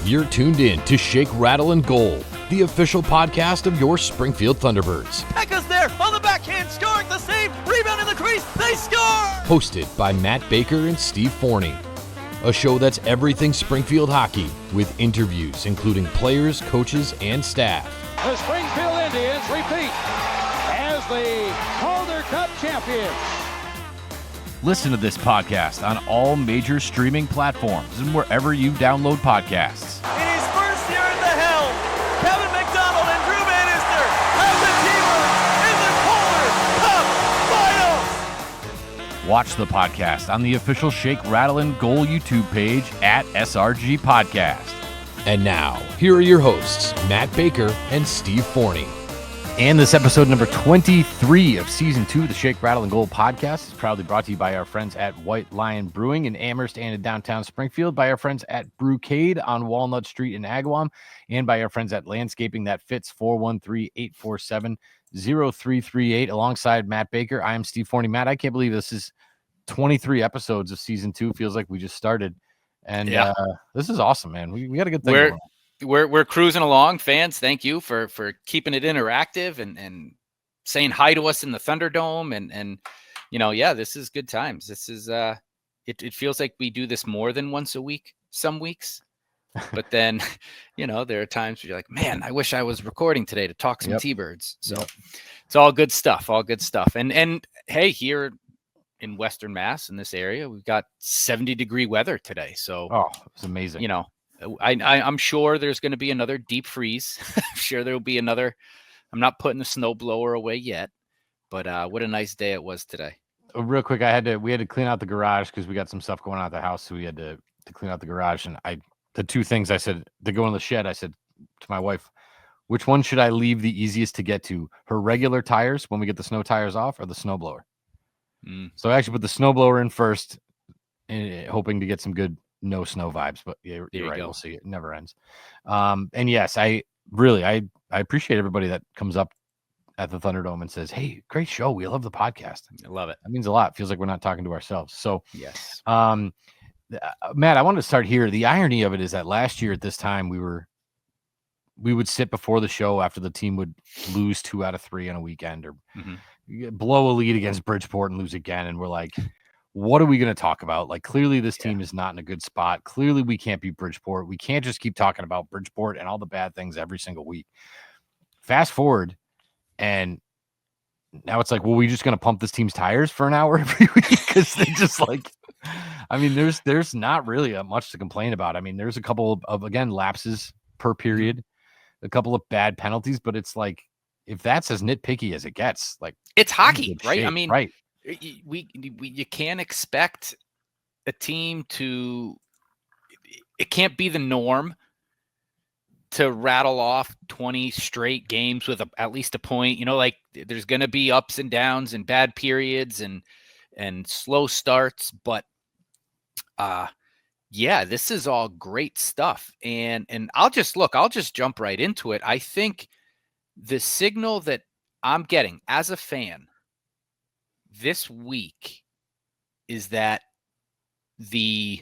You're tuned in to Shake, Rattle, and Goal, the official podcast of your Springfield Thunderbirds. Echo's there on the backhand, scoring the save, rebound in the crease, they score! Hosted by Matt Baker and Steve Forney. A show that's everything Springfield hockey, with interviews including players, coaches, and staff. The Springfield Indians repeat as the Calder Cup champions. Listen to this podcast on all major streaming platforms and wherever you download podcasts. In his first year at the helm, Kevin McDonald and Drew Bannister have the Teamers in the Calder Cup Finals. Watch the podcast on the official Shake, Rattle, and Goal YouTube page at SRG Podcast. And now, here are your hosts, Matt Baker and Steve Forney. And this episode number 23 of Season 2 of the Shake, Rattle, and Goal podcast is proudly brought to you by our friends at White Lion Brewing in Amherst and in downtown Springfield, by our friends at Brewcade on Walnut Street in Agawam, and by our friends at Landscaping That Fits, 413-847-0338. Alongside Matt Baker, I am Steve Forney. Matt, I can't believe this is 23 episodes of Season 2. Feels like we just started. And this is awesome, man. We got a good thing going on. We're cruising along. Fans, thank you for keeping it interactive and saying hi to us in the Thunderdome. And this is good times. This is it feels like we do this more than once a week, some weeks. But then, there are times where you're like, man, I wish I was recording today to talk some T-Birds. So it's all good stuff, And hey, here in Western Mass, in this area, we've got 70-degree weather today. So it's amazing. I'm sure there's going to be another deep freeze. I'm sure there'll be another. I'm not putting the snow blower away yet, but what a nice day it was today. Real quick, we had to clean out the garage because we got some stuff going on at the house, so we had to clean out the garage. And the two things I said to go in the shed, I said to my wife, which one should I leave the easiest to get to? Her regular tires when we get the snow tires off, or the snowblower? So I actually put the snowblower in first, hoping to get some good no snow vibes, but you're right. We'll see. It never ends. And yes, I appreciate everybody that comes up at the Thunderdome and says, "Hey, great show. We love the podcast." I love it. That means a lot. Feels like we're not talking to ourselves. So yes. Matt, I wanted to start here. The irony of it is that last year at this time we would sit before the show after the team would lose 2 out of 3 on a weekend, or blow a lead against Bridgeport and lose again, and we're like, what are we going to talk about? Like, clearly this team is not in a good spot. Clearly we can't beat Bridgeport. We can't just keep talking about Bridgeport and all the bad things every single week. Fast forward, and now it's like, well, we just going to pump this team's tires for an hour every week? Because they just there's not really much to complain about. I mean, there's a couple of again, lapses per period, a couple of bad penalties, but it's like, if that's as nitpicky as it gets, like, it's hockey, right? Shape, I mean, right. You can't expect a team it can't be the norm to rattle off 20 straight games with at least a point. Like, there's going to be ups and downs and bad periods and slow starts, but this is all great stuff. And I'll just jump right into it. I think the signal that I'm getting as a fan this week is that the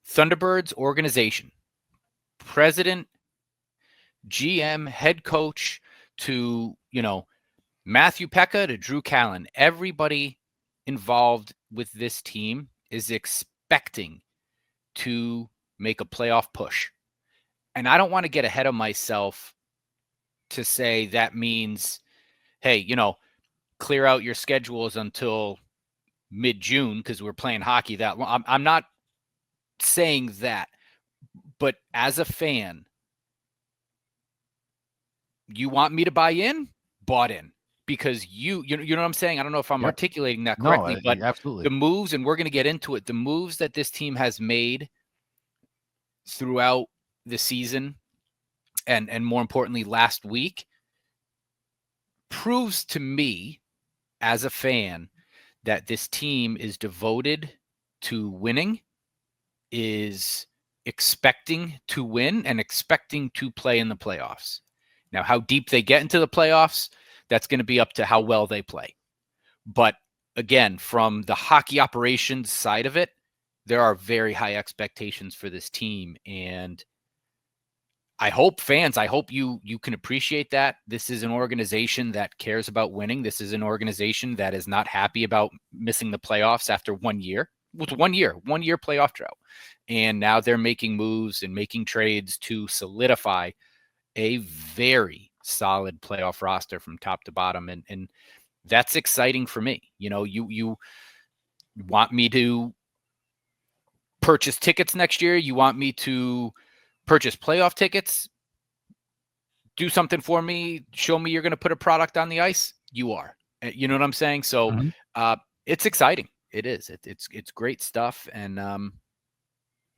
Thunderbirds organization, president, GM, head coach, to, Matthew Pekka to Drew Callan, everybody involved with this team is expecting to make a playoff push. And I don't want to get ahead of myself to say that means, hey, clear out your schedules until mid-June because we're playing hockey that long. I'm not saying that, but as a fan, you want me to buy in? Bought in. Because you know what I'm saying? I don't know if I'm articulating that correctly, but absolutely. The moves, and we're going to get into it, the moves that this team has made throughout the season and more importantly last week proves to me as a fan that this team is devoted to winning, is expecting to win, and expecting to play in the playoffs. Now, how deep they get into the playoffs, that's going to be up to how well they play. But again, from the hockey operations side of it, there are very high expectations for this team. And I hope you can appreciate that. This is an organization that cares about winning. This is an organization that is not happy about missing the playoffs after 1 year. With 1 year playoff drought. And now they're making moves and making trades to solidify a very solid playoff roster from top to bottom. And that's exciting for me. You want me to purchase tickets next year? You want me to purchase playoff tickets? Do something for me. Show me you're going to put a product on the ice. You are. You know what I'm saying? So it's exciting. It is. It's great stuff. And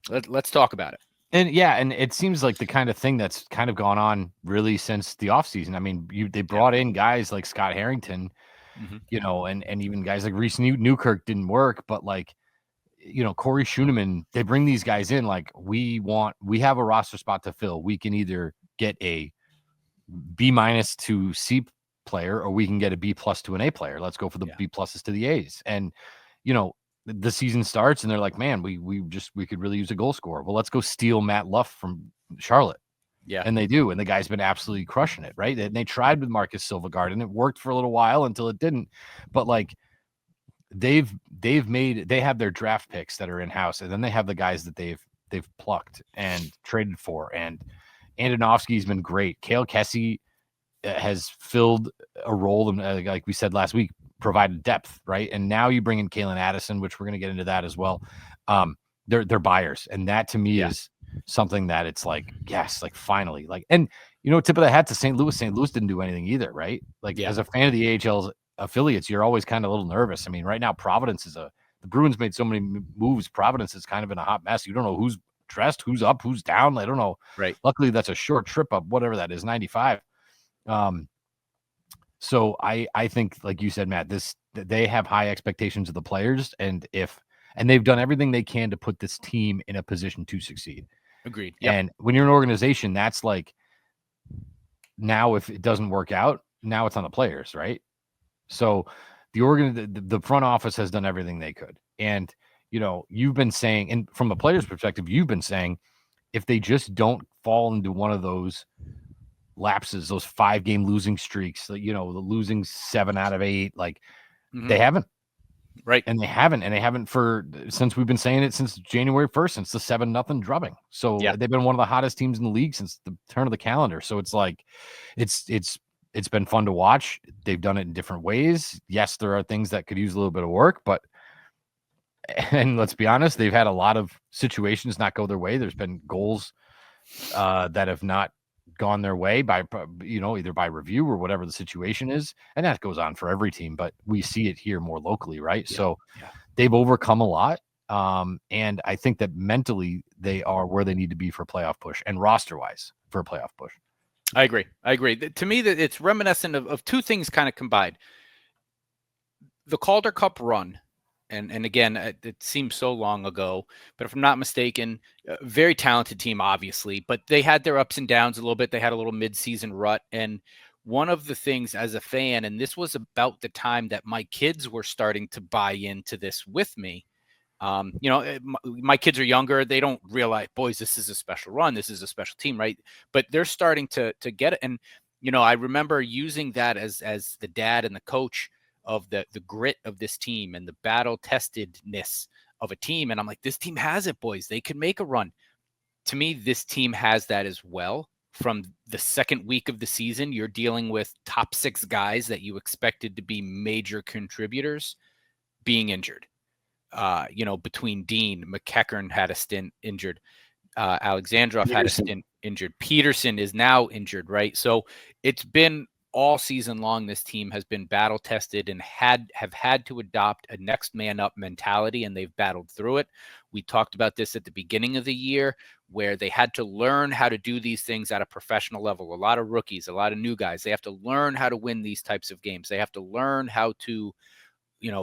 let's talk about it. And yeah, and it seems like the kind of thing that's kind of gone on really since the offseason. I mean, they brought in guys like Scott Harrington, and even guys like Reese Newkirk didn't work, but like, Corey Schooneman, they bring these guys in like we have a roster spot to fill. We can either get a B- to C player, or we can get a B+ to an A player. Let's go for the B+ to the A's. And the season starts and they're like, man, we could really use a goal scorer. Well, let's go steal Matt Luff from Charlotte. Yeah. And they do. And the guy's been absolutely crushing it. Right. And they tried with Marcus Silvegaard and it worked for a little while until it didn't. But like they have their draft picks that are in house, and then they have the guys that they've plucked and traded for. And Andonovsky's been great. Cale Kessie has filled a role, and like we said last week, provided depth, right? And now you bring in Kalen Addison, which we're going to get into that as well. They're buyers, and that to me is something that it's like, yes, like finally, like, and tip of the hat to St. Louis. St. Louis didn't do anything either, right? Like as a fan of the AHL's affiliates, you're always kind of a little nervous. I mean, right now Providence the Bruins made so many moves. Providence is kind of in a hot mess. You don't know who's dressed, who's up, who's down. I don't know. Right. Luckily, that's a short trip up, whatever that is, 95. So I think, like you said, Matt, they have high expectations of the players, and they've done everything they can to put this team in a position to succeed. Agreed. Yep. And when you're an organization, that's like, now if it doesn't work out, now it's on the players, right? So the front office has done everything they could. And, you've been saying, and from a player's perspective, you've been saying, if they just don't fall into one of those lapses, those 5-game losing streaks, the losing 7 out of 8, like they haven't. Right. And they haven't since we've been saying it since January 1st, since the 7-0 drubbing. So they've been one of the hottest teams in the league since the turn of the calendar. So it's like, it's been fun to watch. They've done it in different ways. Yes, there are things that could use a little bit of work, and let's be honest, they've had a lot of situations not go their way. There's been goals that have not gone their way by, either by review or whatever the situation is. And that goes on for every team, but we see it here more locally, right? Yeah, so they've overcome a lot. And I think that mentally they are where they need to be for a playoff push, and roster wise for a playoff push. I agree. To me, that it's reminiscent of two things kind of combined. The Calder Cup run, and again, it seems so long ago, but if I'm not mistaken, a very talented team, obviously, but they had their ups and downs a little bit. They had a little mid-season rut. And one of the things as a fan, and this was about the time that my kids were starting to buy into this with me. My kids are younger. They don't realize, boys, this is a special run. This is a special team, right? But they're starting to get it. And, I remember using that as the dad and the coach of the grit of this team and the battle testedness of a team. And I'm like, this team has it, boys. They can make a run. To me, this team has that as well. From the second week of the season, you're dealing with top 6 guys that you expected to be major contributors being injured. Between Dean, McEachern had a stint injured. Alexandrov had a stint injured. Peterson is now injured, right? So it's been all season long. This team has been battle tested and have had to adopt a next man up mentality, and they've battled through it. We talked about this at the beginning of the year, where they had to learn how to do these things at a professional level. A lot of rookies, a lot of new guys. They have to learn how to win these types of games. They have to learn how to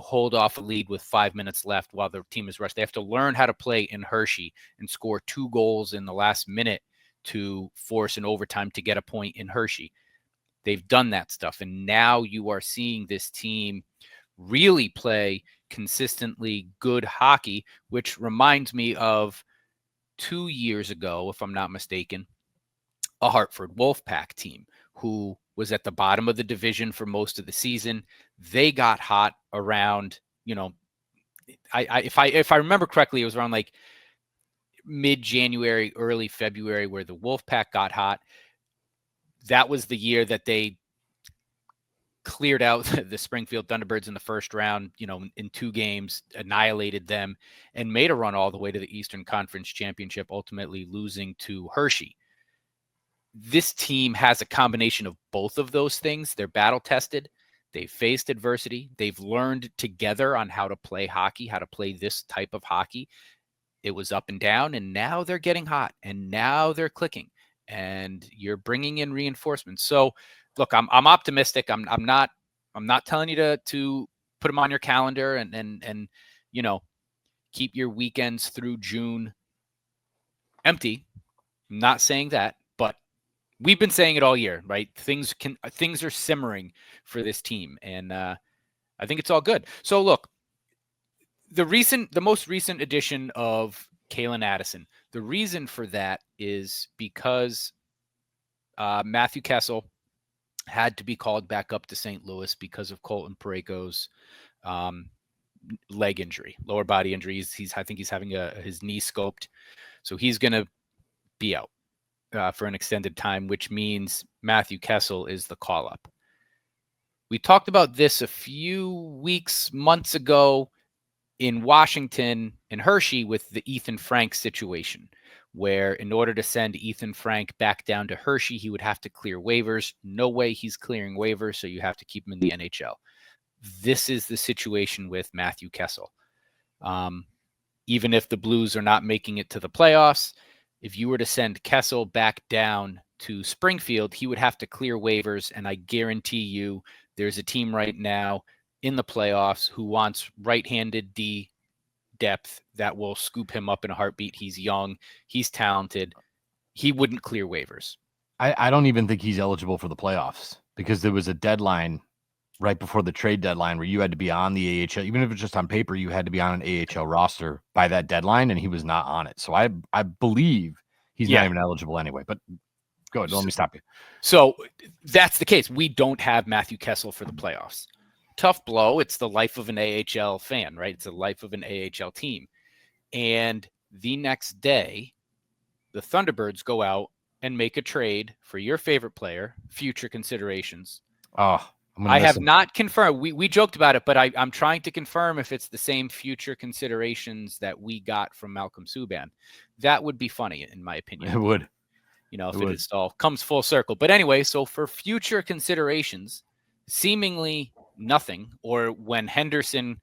hold off a lead with 5 minutes left while the team is rushed. They have to learn how to play in Hershey and score 2 goals in the last minute to force an overtime to get a point in Hershey. They've done that stuff. And now you are seeing this team really play consistently good hockey, which reminds me of 2 years ago, if I'm not mistaken, a Hartford Wolfpack team who was at the bottom of the division for most of the season. They got hot around, if I remember correctly, it was around like mid-January, early February, where the Wolfpack got hot. That was the year that they cleared out the Springfield Thunderbirds in the first round, in 2 games, annihilated them, and made a run all the way to the Eastern Conference Championship, ultimately losing to Hershey. This team has a combination of both of those things. They're battle-tested. They've faced adversity. They've learned together on how to play hockey, how to play this type of hockey. It was up and down, and now they're getting hot, and now they're clicking, and you're bringing in reinforcements. So, look, I'm optimistic. I'm not telling you to put them on your calendar and keep your weekends through June empty. I'm not saying that, but we've been saying it all year, right? Things are simmering for this team, and I think it's all good. So, look. The most recent edition of Kalen Addison, the reason for that is because Matthew Kessel had to be called back up to St. Louis because of Colton Parayko's leg injury, lower body injury. I think he's having his knee scoped, so he's going to be out for an extended time, which means Matthew Kessel is the call up. We talked about this a few months ago in Washington and Hershey with the Ethan Frank situation, where in order to send Ethan Frank back down to Hershey, he would have to clear waivers. No way he's clearing waivers, so you have to keep him in the NHL. This is the situation with Matthew Kessel. Even if the Blues are not making it to the playoffs, if you were to send Kessel back down to Springfield, he would have to clear waivers, and I guarantee you there's a team right now in the playoffs who wants right-handed D depth that will scoop him up in a heartbeat. He's young. He's talented. He wouldn't clear waivers. I don't even think he's eligible for the playoffs because there was a deadline right before the trade deadline where you had to be on the AHL. Even if it's just on paper, you had to be on an AHL roster by that deadline, and he was not on it. So I believe he's not even eligible anyway. But go ahead. Let me stop you. So that's the case. We don't have Matthew Kessel for the playoffs. Tough blow. It's the life of an AHL fan, right? It's the life of an AHL team. And the next day, the Thunderbirds go out and make a trade for your favorite player, future considerations. Oh, I have not confirmed. We joked about it, but I'm trying to confirm if it's the same future considerations that we got from Malcolm Subban. That would be funny, in my opinion. It would. If it all comes full circle. But anyway, so for future considerations, seemingly nothing, or when Henderson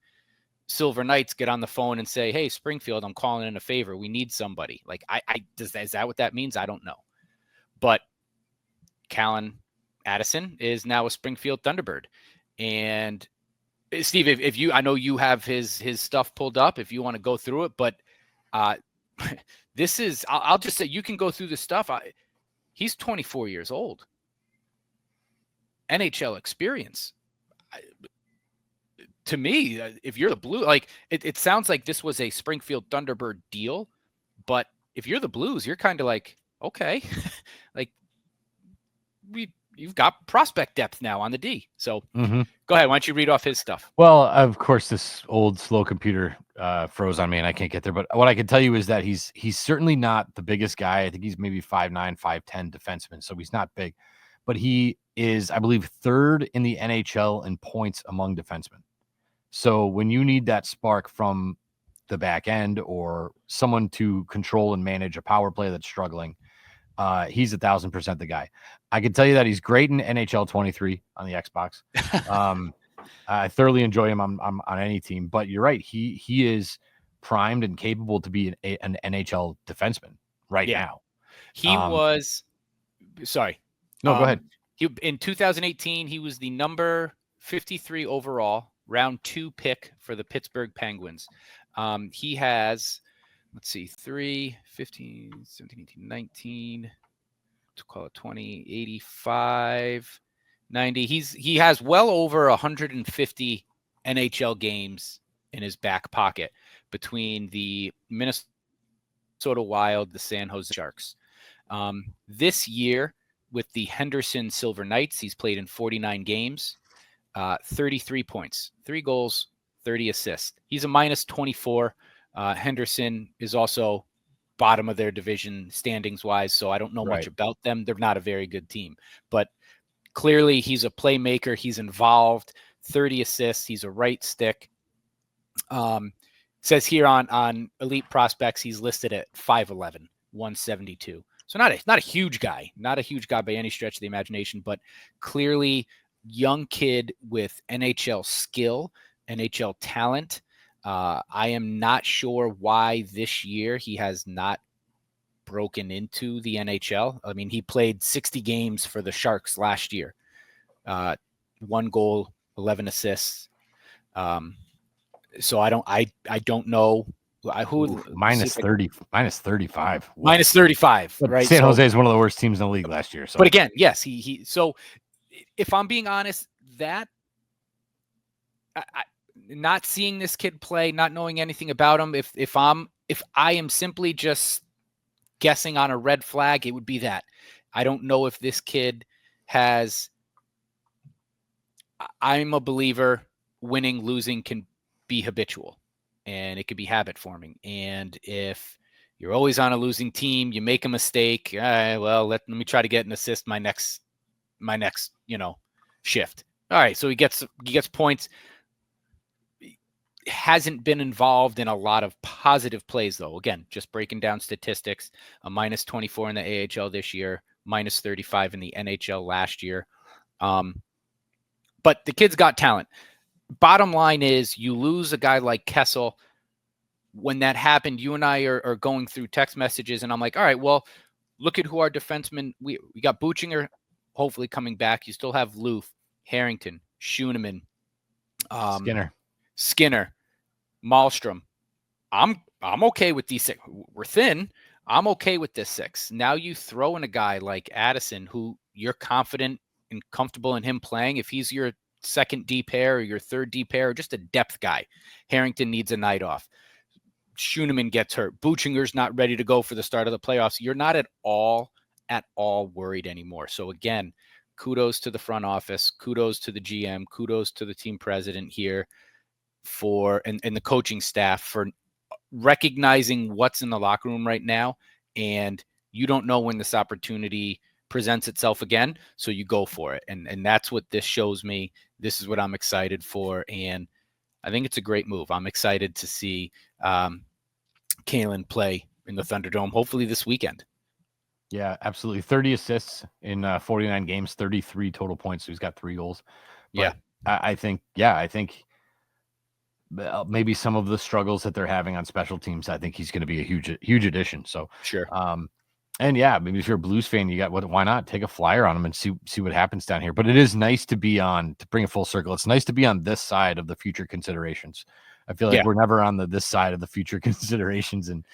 Silver Knights get on the phone and say, "Hey, Springfield, I'm calling in a favor. We need somebody." Like, is that what that means? I don't know. But Kalen Addison is now a Springfield Thunderbird. And Steve, if you, I know you have his stuff pulled up if you want to go through it, but this is, I'll just say, you can go through the stuff. He's 24 years old. NHL experience. To me, if you're the Blue, like it sounds like this was a Springfield Thunderbird deal, but if you're the Blues, you're kind of like, okay, like you've got prospect depth now on the D. So Go ahead. Why don't you read off his stuff? Well, of course, this old slow computer froze on me and I can't get there. But what I can tell you is that he's certainly not the biggest guy. I think he's maybe 5'9", 5'10" defenseman. So he's not big, but he is, I believe, third in the NHL in points among defensemen. So when you need that spark from the back end or someone to control and manage a power play that's struggling, he's 1,000% the guy. I can tell you that he's great in NHL 23 on the Xbox. I thoroughly enjoy him on any team, but you're right. He is primed and capable to be an NHL defenseman now. He was, sorry. No, go ahead. In 2018, he was the number 53 overall, round 2 pick for the Pittsburgh Penguins. He has, let's see, 3, 15, 17, 18, 19, to call it 20, 85, 90. He has well over 150 NHL games in his back pocket between the Minnesota Wild, the San Jose Sharks. This year with the Henderson Silver Knights, he's played in 49 games, 33 points, 3 goals, 30 assists. He's a minus 24. Henderson is also bottom of their division standings wise, so I don't know much about them. They're not a very good team, but clearly he's a playmaker. He's involved. 30 assists. He's a right stick. Says here on Elite Prospects, he's listed at 5'11", 172. So not a huge guy, not a huge guy by any stretch of the imagination, but clearly young kid with NHL skill, NHL talent. I am not sure why this year he has not broken into the NHL. I mean, he played 60 games for the Sharks last year. 1 goal, 11 assists. So I don't know who minus 30, minus 35. Wow. Minus 35, right? San Jose is one of the worst teams in the league last year. So. But again, yes, he so if I'm being honest, that not seeing this kid play, not knowing anything about him, if I am simply just guessing on a red flag, it would be that. I don't know if this kid has. I'm a believer winning, losing can be habitual and it could be habit forming. And if you're always on a losing team, you make a mistake. Well, let me try to get an assist my next, shift. All right. So he gets points. Hasn't been involved in a lot of positive plays though. Again, just breaking down statistics, a minus 24 in the AHL this year, minus 35 in the NHL last year. But the kid's got talent. Bottom line is you lose a guy like Kessel. When that happened, you and I are going through text messages and I'm like, all right, well, look at who our defensemen, we got Buchinger hopefully coming back. You still have Loof, Harrington, Schooneman, Skinner, Malmstrom. I'm okay with these 6. We're thin. I'm okay with this 6. Now you throw in a guy like Addison, who you're confident and comfortable in him playing. If he's your second D pair or your third D pair or just a depth guy, Harrington needs a night off. Schooneman gets hurt. Buchinger's not ready to go for the start of the playoffs. You're not at all worried anymore. So again, kudos to the front office, kudos to the GM, kudos to the team president here and the coaching staff for recognizing what's in the locker room right now. And you don't know when this opportunity presents itself again. So you go for it. And that's what this shows me. This is what I'm excited for. And I think it's a great move. I'm excited to see Kalen play in the Thunderdome, hopefully this weekend. Yeah, absolutely. 30 assists in 49 games, 33 total points. So he's got 3 goals. But I think maybe some of the struggles that they're having on special teams, I think he's going to be a huge addition. So sure. And yeah, maybe if you're a Blues fan, why not take a flyer on him and see what happens down here. But it is nice to bring it full circle. It's nice to be on this side of the future considerations. I feel like we're never on this side of the future considerations, and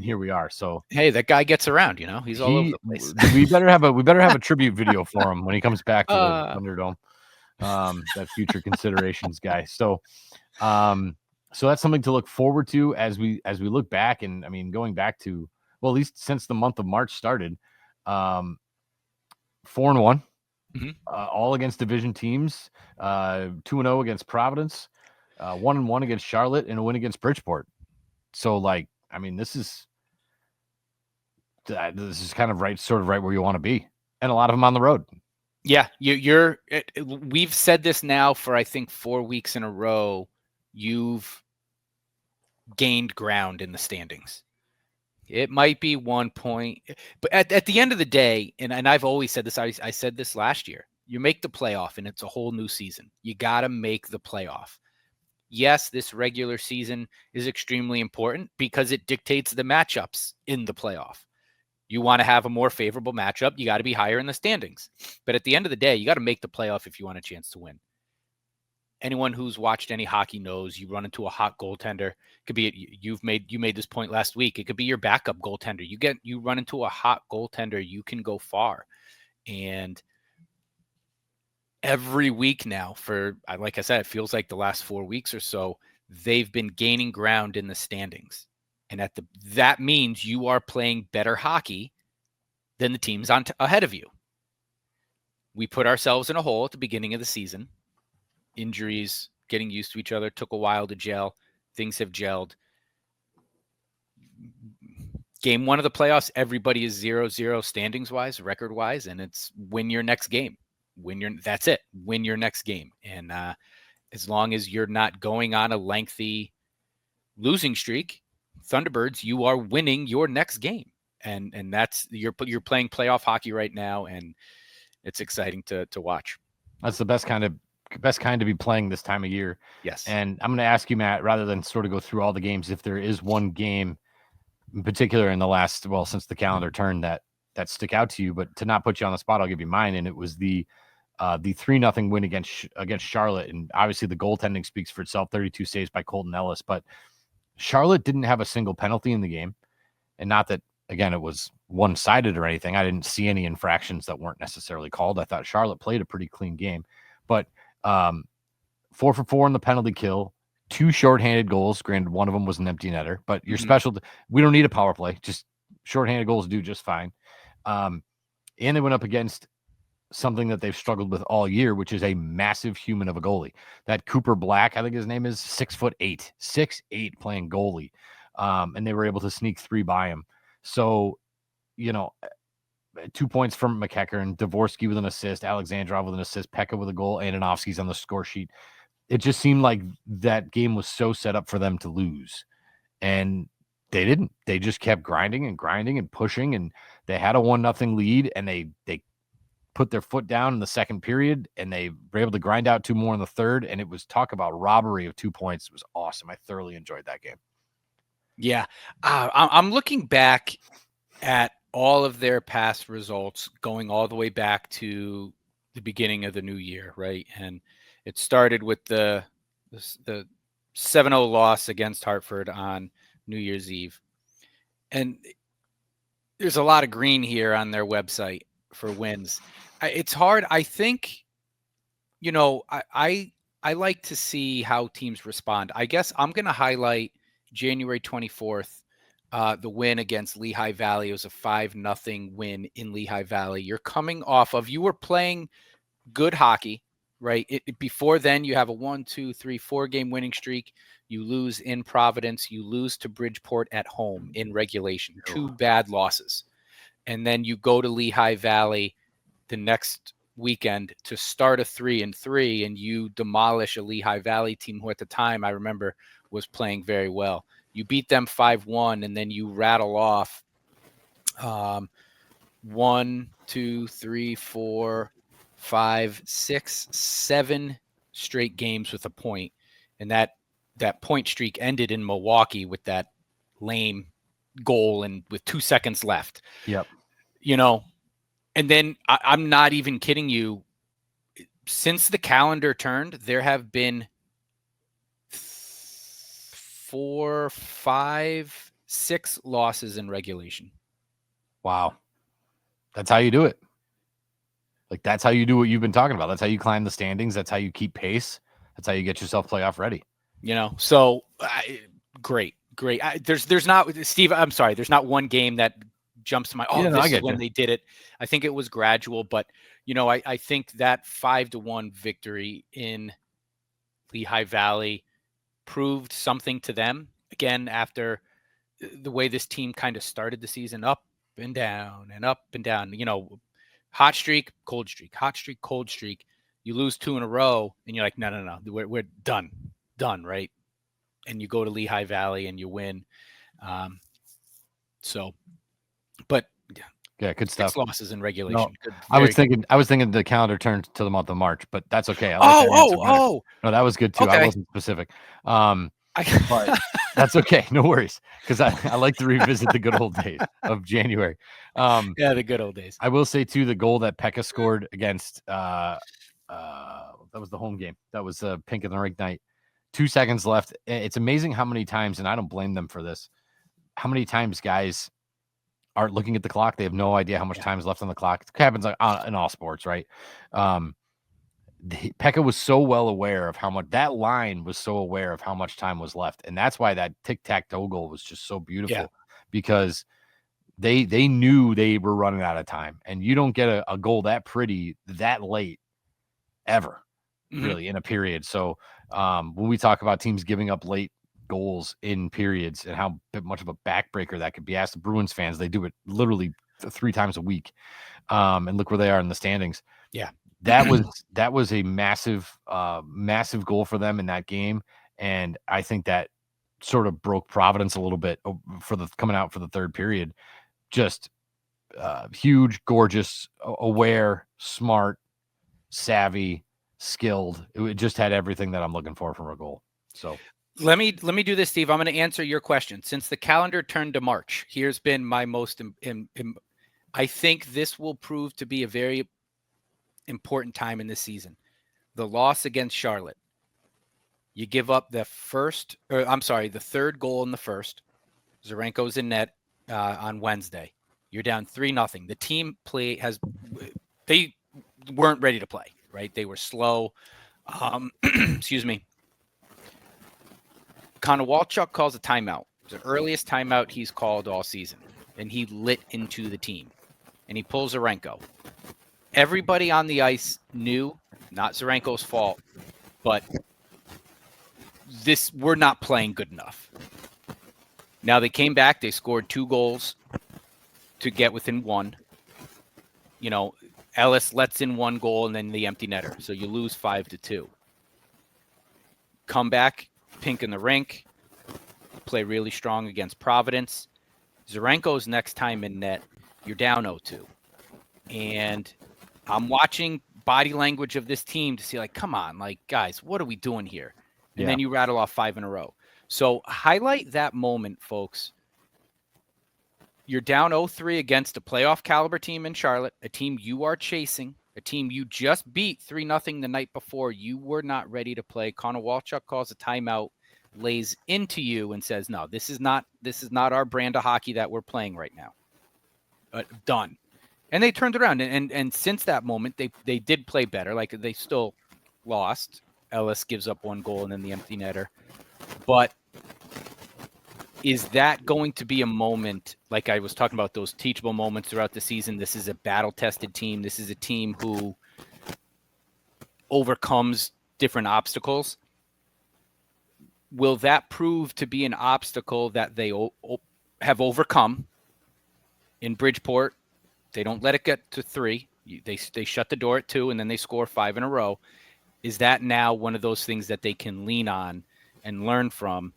here we are. So hey, that guy gets around, he's all over the place. we better have a tribute video for him when he comes back to the Thunderdome. That future considerations guy. So that's something to look forward to as we look back. And I mean, going back to, well, at least since the month of March started, 4-1, all against division teams, 2-0 against Providence, 1-1 against Charlotte, and a win against Bridgeport. So, I mean, this is kind of right where you want to be, and a lot of them on the road. Yeah, we've said this now for I think 4 weeks in a row. You've gained ground in the standings. It might be 1 point, but at the end of the day, and I've always said this, I said this last year, you make the playoff and it's a whole new season. You got to make the playoff. Yes, this regular season is extremely important because it dictates the matchups in the playoff. You want to have a more favorable matchup, you got to be higher in the standings. But at the end of the day, you got to make the playoff if you want a chance to win. Anyone who's watched any hockey knows you run into a hot goaltender. It could be you made this point last week. It could be your backup goaltender. You run into a hot goaltender, you can go far. And every week now, for like I said, it feels like the last 4 weeks or so, they've been gaining ground in the standings. And that means you are playing better hockey then the team's ahead of you. We put ourselves in a hole at the beginning of the season. Injuries, getting used to each other, took a while to gel. Things have gelled. Game 1 of the playoffs, everybody is 0-0 standings-wise, record-wise, and it's win your next game. That's it. Win your next game. And as long as you're not going on a lengthy losing streak, Thunderbirds, you are winning your next game. And that's you're playing playoff hockey right now, and it's exciting to watch. That's the best kind to be playing this time of year. Yes. And I'm going to ask you, Matt, rather than sort of go through all the games, if there is one game in particular in the last, since the calendar turned that stick out to you, but to not put you on the spot, I'll give you mine. And it was the 3-0 win against Charlotte. And obviously the goaltending speaks for itself, 32 saves by Colton Ellis, but Charlotte didn't have a single penalty in the game. And not that, again, it was one-sided or anything. I didn't see any infractions that weren't necessarily called. I thought Charlotte played a pretty clean game, but 4 for 4 on the penalty kill, 2 shorthanded goals. Granted, one of them was an empty netter, but your special, we don't need a power play. Just shorthanded goals do just fine. And they went up against something that they've struggled with all year, which is a massive human of a goalie. That Cooper Black, I think his name is, 6'8", 6'8", playing goalie. And they were able to sneak 3 by him. So, 2 points from McEachern, Dvorsky with an assist, Alexandrov with an assist, Pekka with a goal, Ananovsky's on the score sheet. It just seemed like that game was so set up for them to lose. And they didn't. They just kept grinding and pushing, and they had a 1-0 lead, and they put their foot down in the second period, and they were able to grind out 2 more in the third, and it was talk about robbery of 2 points. It was awesome. I thoroughly enjoyed that game. Yeah. I'm looking back at all of their past results, going all the way back to the beginning of the new year, right? And it started with the 7-0 loss against Hartford on New Year's Eve. And there's a lot of green here on their website for wins. It's hard. I think, I like to see how teams respond. I guess I'm going to highlight January 24th, the win against Lehigh Valley. It was a 5-0 win in Lehigh Valley. You're coming off of, you were playing good hockey, right? Before then, you have a 1, 2, 3, 4 game winning streak. You lose in Providence. You lose to Bridgeport at home in regulation. 2 bad losses. And then you go to Lehigh Valley the next weekend to start a 3-3, and you demolish a Lehigh Valley team who at the time I remember was playing very well. You beat them 5-1, and then you rattle off 1, 2, 3, 4, 5, 6, 7 straight games with a point. And that point streak ended in Milwaukee with that lame goal and with 2 seconds left. Yep. And then I'm not even kidding you. Since the calendar turned, there have been 4, 5, 6 losses in regulation. Wow. That's how you do it. Like, that's how you do what you've been talking about. That's how you climb the standings. That's how you keep pace. That's how you get yourself playoff ready. So great. There's not, Steve, I'm sorry. There's not one game that jumps to my, this is when they did it. I think it was gradual, but I think that 5-1 victory in Lehigh Valley proved something to them again, after the way this team kind of started the season, up and down and up and down, hot streak, cold streak, hot streak, cold streak. You lose 2 in a row and you're like, no, we're done, right? And you go to Lehigh Valley and you win. But yeah, good stuff. 6 losses in regulation. No, good, I was thinking the calendar turned to the month of March, but that's okay. No, that was good too. Okay. I wasn't specific. But that's okay. No worries. Because I like to revisit the good old days of January. Yeah, the good old days. I will say too, the goal that Pekka scored against that was the home game. That was Pink in the Rink night. 2 seconds left. It's amazing how many times, and I don't blame them for this, how many times guys aren't looking at the clock. They have no idea how much time is left on the clock. It happens in all sports, right? Pekka was so well aware of how much, that line was so aware of how much time was left. And that's why that tic-tac-toe goal was just so beautiful, because they knew they were running out of time, and you don't get a goal that pretty that late ever, really, in a period. So when we talk about teams giving up late goals in periods and how much of a backbreaker that could be, ask the Bruins fans. They do it literally 3 times a week, and look where they are in the standings. Yeah, that was a massive goal for them in that game, and I think that sort of broke Providence a little bit for the coming out for the third period. Just huge, gorgeous, aware, smart, savvy, skilled. It just had everything that I'm looking for from a goal. So let me do this, Steve. I'm going to answer your question. Since the calendar turned to March, here's been my most I think this will prove to be a very important time in this season. The loss against Charlotte. You give up the third goal in the first. Zarenko's in net on Wednesday. You're down 3-0. The team they weren't ready to play, right? They were slow. Excuse me. Konowalchuk calls a timeout. It's the earliest timeout he's called all season, and he lit into the team, and he pulls Zarenko. Everybody on the ice knew, not Zarenko's fault, but we're not playing good enough. Now they came back, they scored 2 goals to get within 1. Ellis lets in 1 goal and then the empty netter. So you lose 5-2. Come back, pink in the rink, play really strong against Providence. Zarenko's next time in net, you're down 0-2. And I'm watching body language of this team to see, like, come on, like, guys, what are we doing here? And then you rattle off 5 in a row. So highlight that moment, folks. You're down 0-3 against a playoff caliber team in Charlotte, a team you are chasing, a team you just beat 3-0 the night before. You were not ready to play. Konowalchuk calls a timeout, lays into you, and says, "No, this is not our brand of hockey that we're playing right now." Done. And they turned around, and since that moment, they did play better. Like, they still lost. Ellis gives up 1 goal and then the empty netter. But is that going to be a moment, like I was talking about, those teachable moments throughout the season? This is a battle-tested team. This is a team who overcomes different obstacles. Will that prove to be an obstacle that they have overcome in Bridgeport? They don't let it get to 3. They shut the door at 2, and then they score 5 in a row. Is that now one of those things that they can lean on and learn from?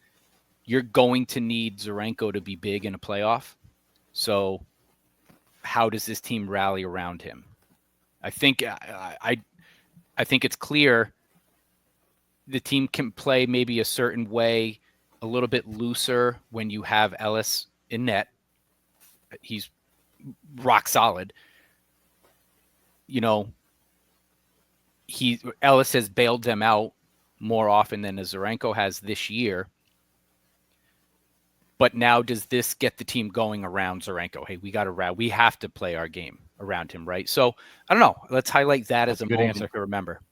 You're going to need Zarenko to be big in a playoff. So how does this team rally around him? I think it's clear the team can play maybe a certain way, a little bit looser when you have Ellis in net. He's rock solid. Ellis has bailed them out more often than Zarenko has this year. But now does this get the team going around Zarenko? Hey, we have to play our game around him, right? So I don't know. Let's highlight that as a good moment answer to remember.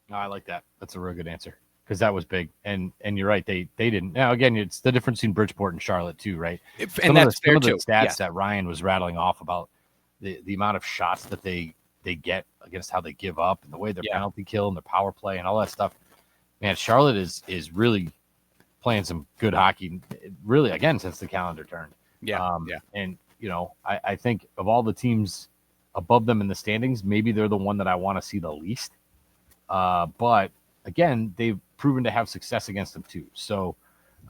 No, I like that. That's a real good answer, because that was big. And you're right. They didn't. Now, again, it's the difference between Bridgeport and Charlotte too, right? And that's fair some too. of the stats that Ryan was rattling off about the amount of shots that they get against how they give up and the way their penalty kill and their power play and all that stuff. Man, Charlotte is really playing some good hockey, really, again, since the calendar turned. And I think of all the teams above them in the standings, maybe they're the one that I want to see the least. But again, they've proven to have success against them too. So,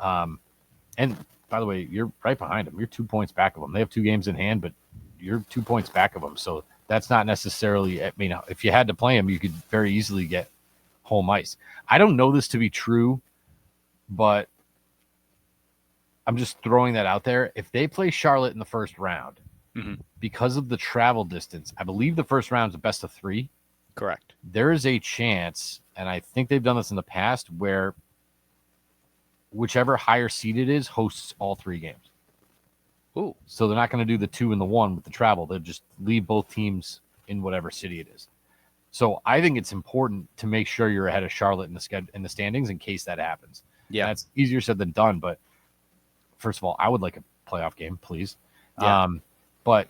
and by the way, you're right behind them. You're 2 points back of them. They have 2 games in hand, but you're 2 points back of them. So that's not necessarily, I mean, if you had to play them, you could very easily get home ice. I don't know this to be true, but I'm just throwing that out there. If they play Charlotte in the first round, because of the travel distance, I believe the first round is a best of 3. Correct. There is a chance, and I think they've done this in the past, where whichever higher seeded is hosts all 3 games. Ooh. So they're not going to do the 2 and the 1 with the travel. They'll just leave both teams in whatever city it is. So I think it's important to make sure you're ahead of Charlotte in the standings in case that happens. Yeah, that's easier said than done. But first of all, I would like a playoff game, please. Yeah. but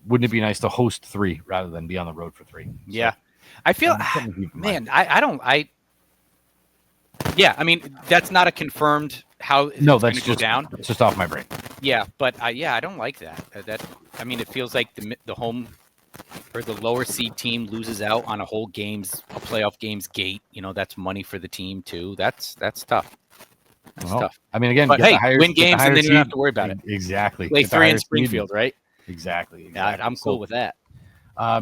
wouldn't it be nice to host 3 rather than be on the road for 3? Yeah. I feel, man, yeah, I mean, that's not a confirmed how it's going to go down. It's just off my brain. Yeah, but I don't like that. I mean, it feels like the home or the lower seed team loses out on a playoff game's gate. That's money for the team too. That's tough. That's tough. I mean, again, but hey, win games and then you don't have to worry about it. Exactly. Play 3 in Springfield, right? Exactly. Yeah, I'm cool with that.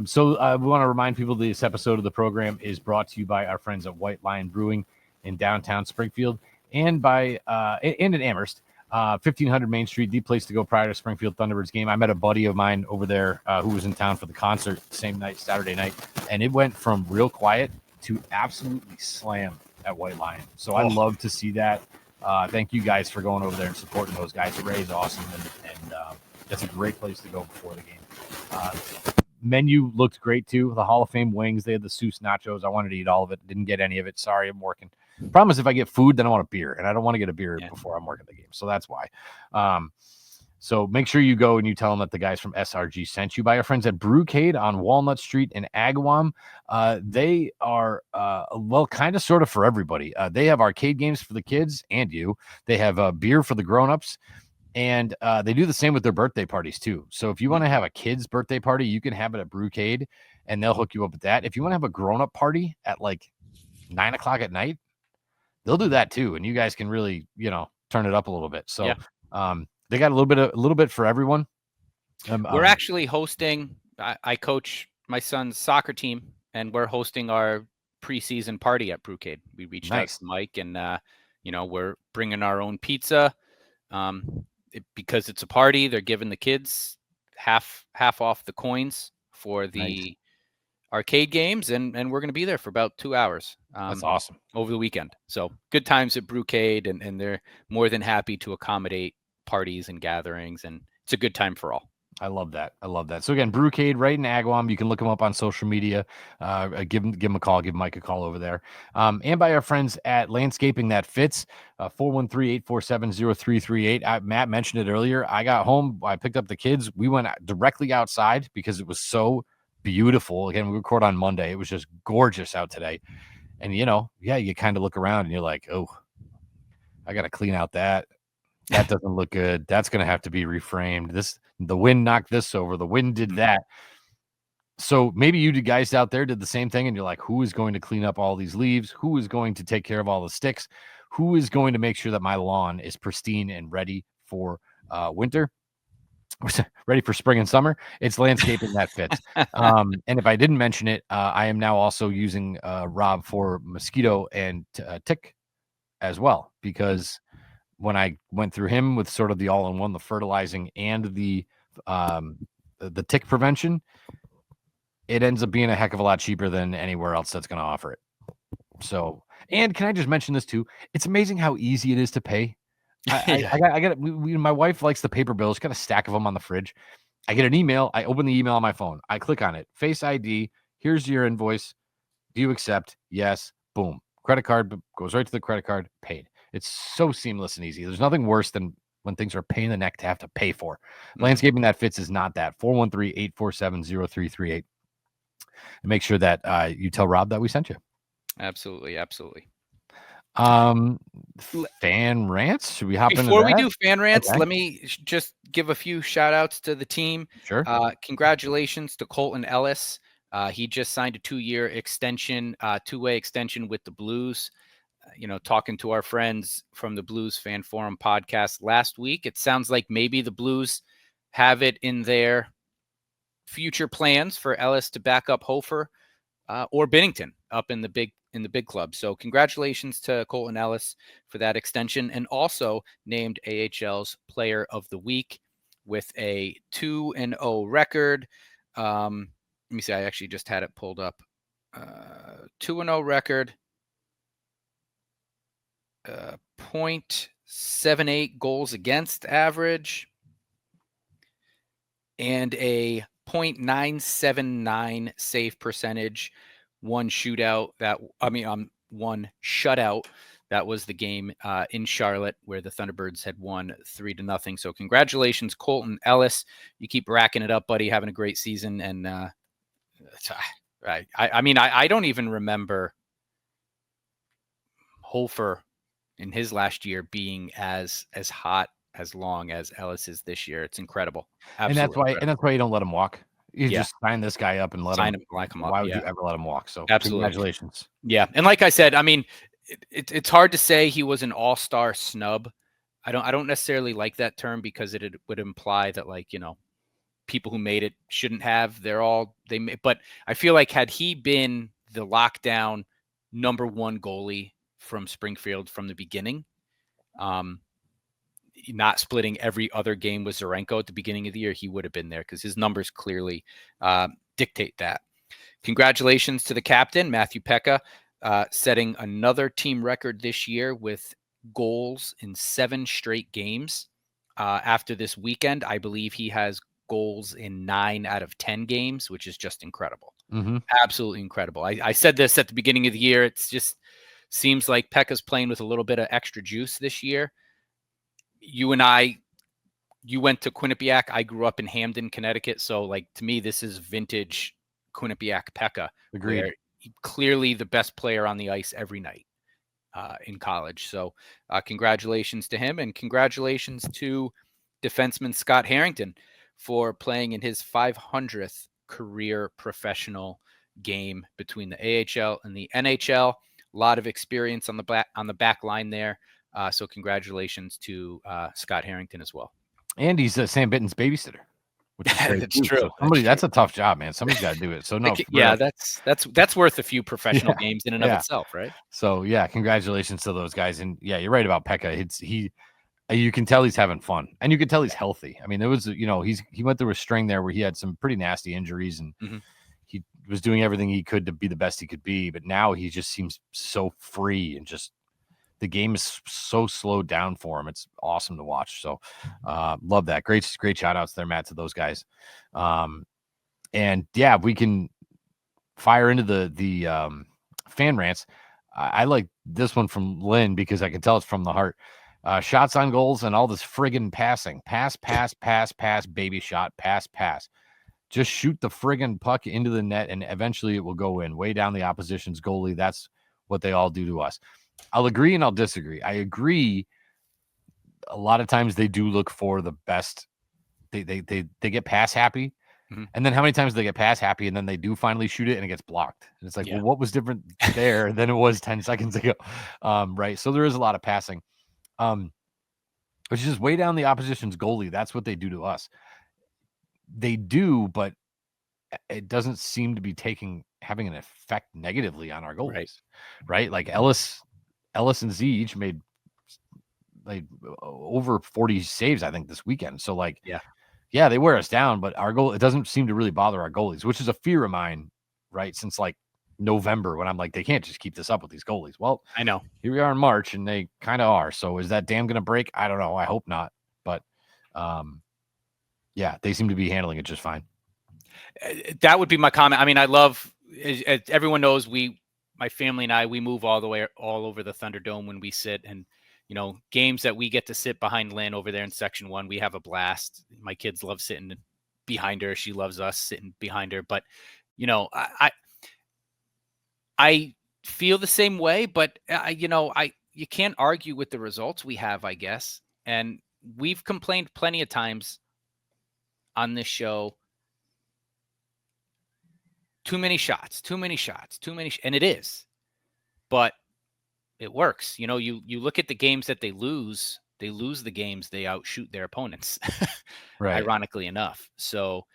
So we want to remind people this episode of the program is brought to you by our friends at White Lion Brewing in downtown Springfield and by in Amherst, 1500 Main Street, the place to go prior to Springfield Thunderbirds game. I met a buddy of mine over there who was in town for the concert same night, Saturday night, and it went from real quiet to absolutely slam at White Lion. So I love to see that. Thank you guys for going over there and supporting those guys. Ray's awesome, and that's a great place to go before the game. Menu looked great too. The Hall of Fame wings. They had the Seuss nachos. I wanted to eat all of it. Didn't get any of it. Sorry, I'm working. Problem is, if I get food, then I want a beer, and I don't want to get a beer before I'm working the game. So that's why. So make sure you go and you tell them that the guys from SRG sent you. By our friends at Brewcade on Walnut Street in Agawam. They are, kind of sort of for everybody. They have arcade games for the kids and you. They have beer for the grown-ups. And they do the same with their birthday parties, too. So if you want to have a kid's birthday party, you can have it at Brewcade, and they'll hook you up with that. If you want to have a grown-up party at, 9 o'clock at night, they'll do that, too. And you guys can really, turn it up a little bit. So they got a little bit for everyone. We're actually hosting – I coach my son's soccer team, and we're hosting our preseason party at Brewcade. We reached out to Mike, and, we're bringing our own pizza. Because it's a party, they're giving the kids half off the coins for the arcade games, and we're going to be there for about 2 hours. That's awesome. Over the weekend. So good times at Brewcade, and they're more than happy to accommodate parties and gatherings, and it's a good time for all. I love that. So again, Brewcade right in Agawam. You can look them up on social media. Give them a call. Give Mike a call over there. And by our friends at Landscaping That Fits, 413-847-0338. Matt mentioned it earlier. I got home. I picked up the kids. We went directly outside because it was so beautiful. Again, we record on Monday. It was just gorgeous out today. And, you kind of look around and you're like, oh, I got to clean out that. That doesn't look good. That's going to have to be reframed. The wind knocked this over. The wind did that. So maybe you guys out there did the same thing, and you're like, who is going to clean up all these leaves? Who is going to take care of all the sticks? Who is going to make sure that my lawn is pristine and ready for winter? Ready for spring and summer? It's Landscaping That Fits. And if I didn't mention it, I am now also using Rob for mosquito and tick as well, because when I went through him with sort of the all-in-one, the fertilizing and the tick prevention, it ends up being a heck of a lot cheaper than anywhere else that's going to offer it. So, and can I just mention this too? It's amazing how easy it is to pay. I got it. My wife likes the paper bills. Got a stack of them on the fridge. I get an email. I open the email on my phone. I click on it. Face ID. Here's your invoice. Do you accept? Yes. Boom. Credit card goes right to the credit card. Paid. It's so seamless and easy. There's nothing worse than when things are a pain in the neck to have to pay for. Landscaping That Fits is not that. 413-847-0338. And make sure that you tell Rob that we sent you. Absolutely. Fan rants? Should we hop into that? Before we do fan rants, Let me just give a few shout outs to the team. Sure. Congratulations to Colton Ellis. He just signed a 2-year extension, two-way extension with the Blues. Talking to our friends from the Blues Fan Forum podcast last week, it sounds like maybe the Blues have it in their future plans for Ellis to back up Hofer or Binnington up in the big club. So congratulations to Colton Ellis for that extension, and also named AHL's Player of the Week with a 2-0 record. Let me see. I actually just had it pulled up. 2-0 record. 0.78 goals against average and a 0.979 save percentage. One shutout that That was the game in Charlotte where the Thunderbirds had won 3-0. So congratulations, Colton Ellis. You keep racking it up, buddy. Having a great season. And I don't even remember Hofer in his last year being as hot as long as Ellis is this year. It's incredible. Absolutely And that's why you don't let him walk. You Yeah. just sign this guy up and let Sign him. him, lock him up. Why would Yeah. you ever let him walk? So Absolutely. congratulations. Yeah. And like I said, I mean, it's hard to say he was an all-star snub. I don't necessarily like that term because it would imply that, like, you know, people who made it shouldn't have. But I feel like had he been the lockdown number one goalie from Springfield from the beginning, not splitting every other game with Zarenko at the beginning of the year, he would have been there because his numbers clearly dictate that. Congratulations to the captain, Matthew Pekka, setting another team record this year with goals in 7 straight games. After this weekend, I believe he has goals in 9 out of 10 games, which is just incredible. Mm-hmm. Absolutely incredible. I said this at the beginning of the year. It's just seems like Pekka's playing with a little bit of extra juice this year. You went to Quinnipiac. I grew up in Hamden, Connecticut. So, like, to me, this is vintage Quinnipiac Pekka. Agreed. Where clearly the best player on the ice every night in college. So congratulations to him, and congratulations to defenseman Scott Harrington for playing in his 500th career professional game between the AHL and the NHL. A lot of experience on the back line there. So congratulations to Scott Harrington as well. And he's Sam Bitten's babysitter. Which is great. That's true. So that's a tough job, man. Somebody's got to do it. So no, yeah, that's worth a few professional games in and of itself, right? So yeah, congratulations to those guys. And yeah, you're right about Pekka. You can tell he's having fun, and you can tell he's healthy. I mean, there was, you know, he went through a string there where he had some pretty nasty injuries, and he was doing everything he could to be the best he could be. But now he just seems so free, and just the game is so slowed down for him. It's awesome to watch. So love that. Great shout outs there, Matt, to those guys. And yeah, we can fire into the fan rants. I like this one from Lynn because I can tell it's from the heart. Shots on goals and all this friggin' passing. Pass, baby shot, pass. Just shoot the friggin' puck into the net and eventually it will go in. Way down the opposition's goalie. That's what they all do to us. I'll agree and I'll disagree. I agree. A lot of times they do look for the best. They get pass happy. And then how many times do they get pass happy and then they do finally shoot it and it gets blocked? And it's like, well, what was different there than it was 10 seconds ago? Right. So there is a lot of passing, which is just way down the opposition's goalie. That's what they do to us. They do, but it doesn't seem to be having an effect negatively on our goalies. Right. Like Ellis and Z each made like over 40 saves, I think, this weekend. So like, yeah, they wear us down, but our goal, it doesn't seem to really bother our goalies, which is a fear of mine, right? Since like November, when I'm like, they can't just keep this up with these goalies. Well, I know here we are in March and they kind of are. So is that dam going to break? I don't know. I hope not. But yeah, they seem to be handling it just fine. That would be my comment. I mean, I love, as everyone knows, my family and I, we move all over the Thunderdome when we sit, and, you know, games that we get to sit behind Lynn over there in section 1, we have a blast. My kids love sitting behind her. She loves us sitting behind her. But, you know, I feel the same way, but you can't argue with the results we have, I guess. And we've complained plenty of times on this show. Too many shots, and it is, but it works. You know, you look at the games that they lose the games, they outshoot their opponents, right? Ironically enough. So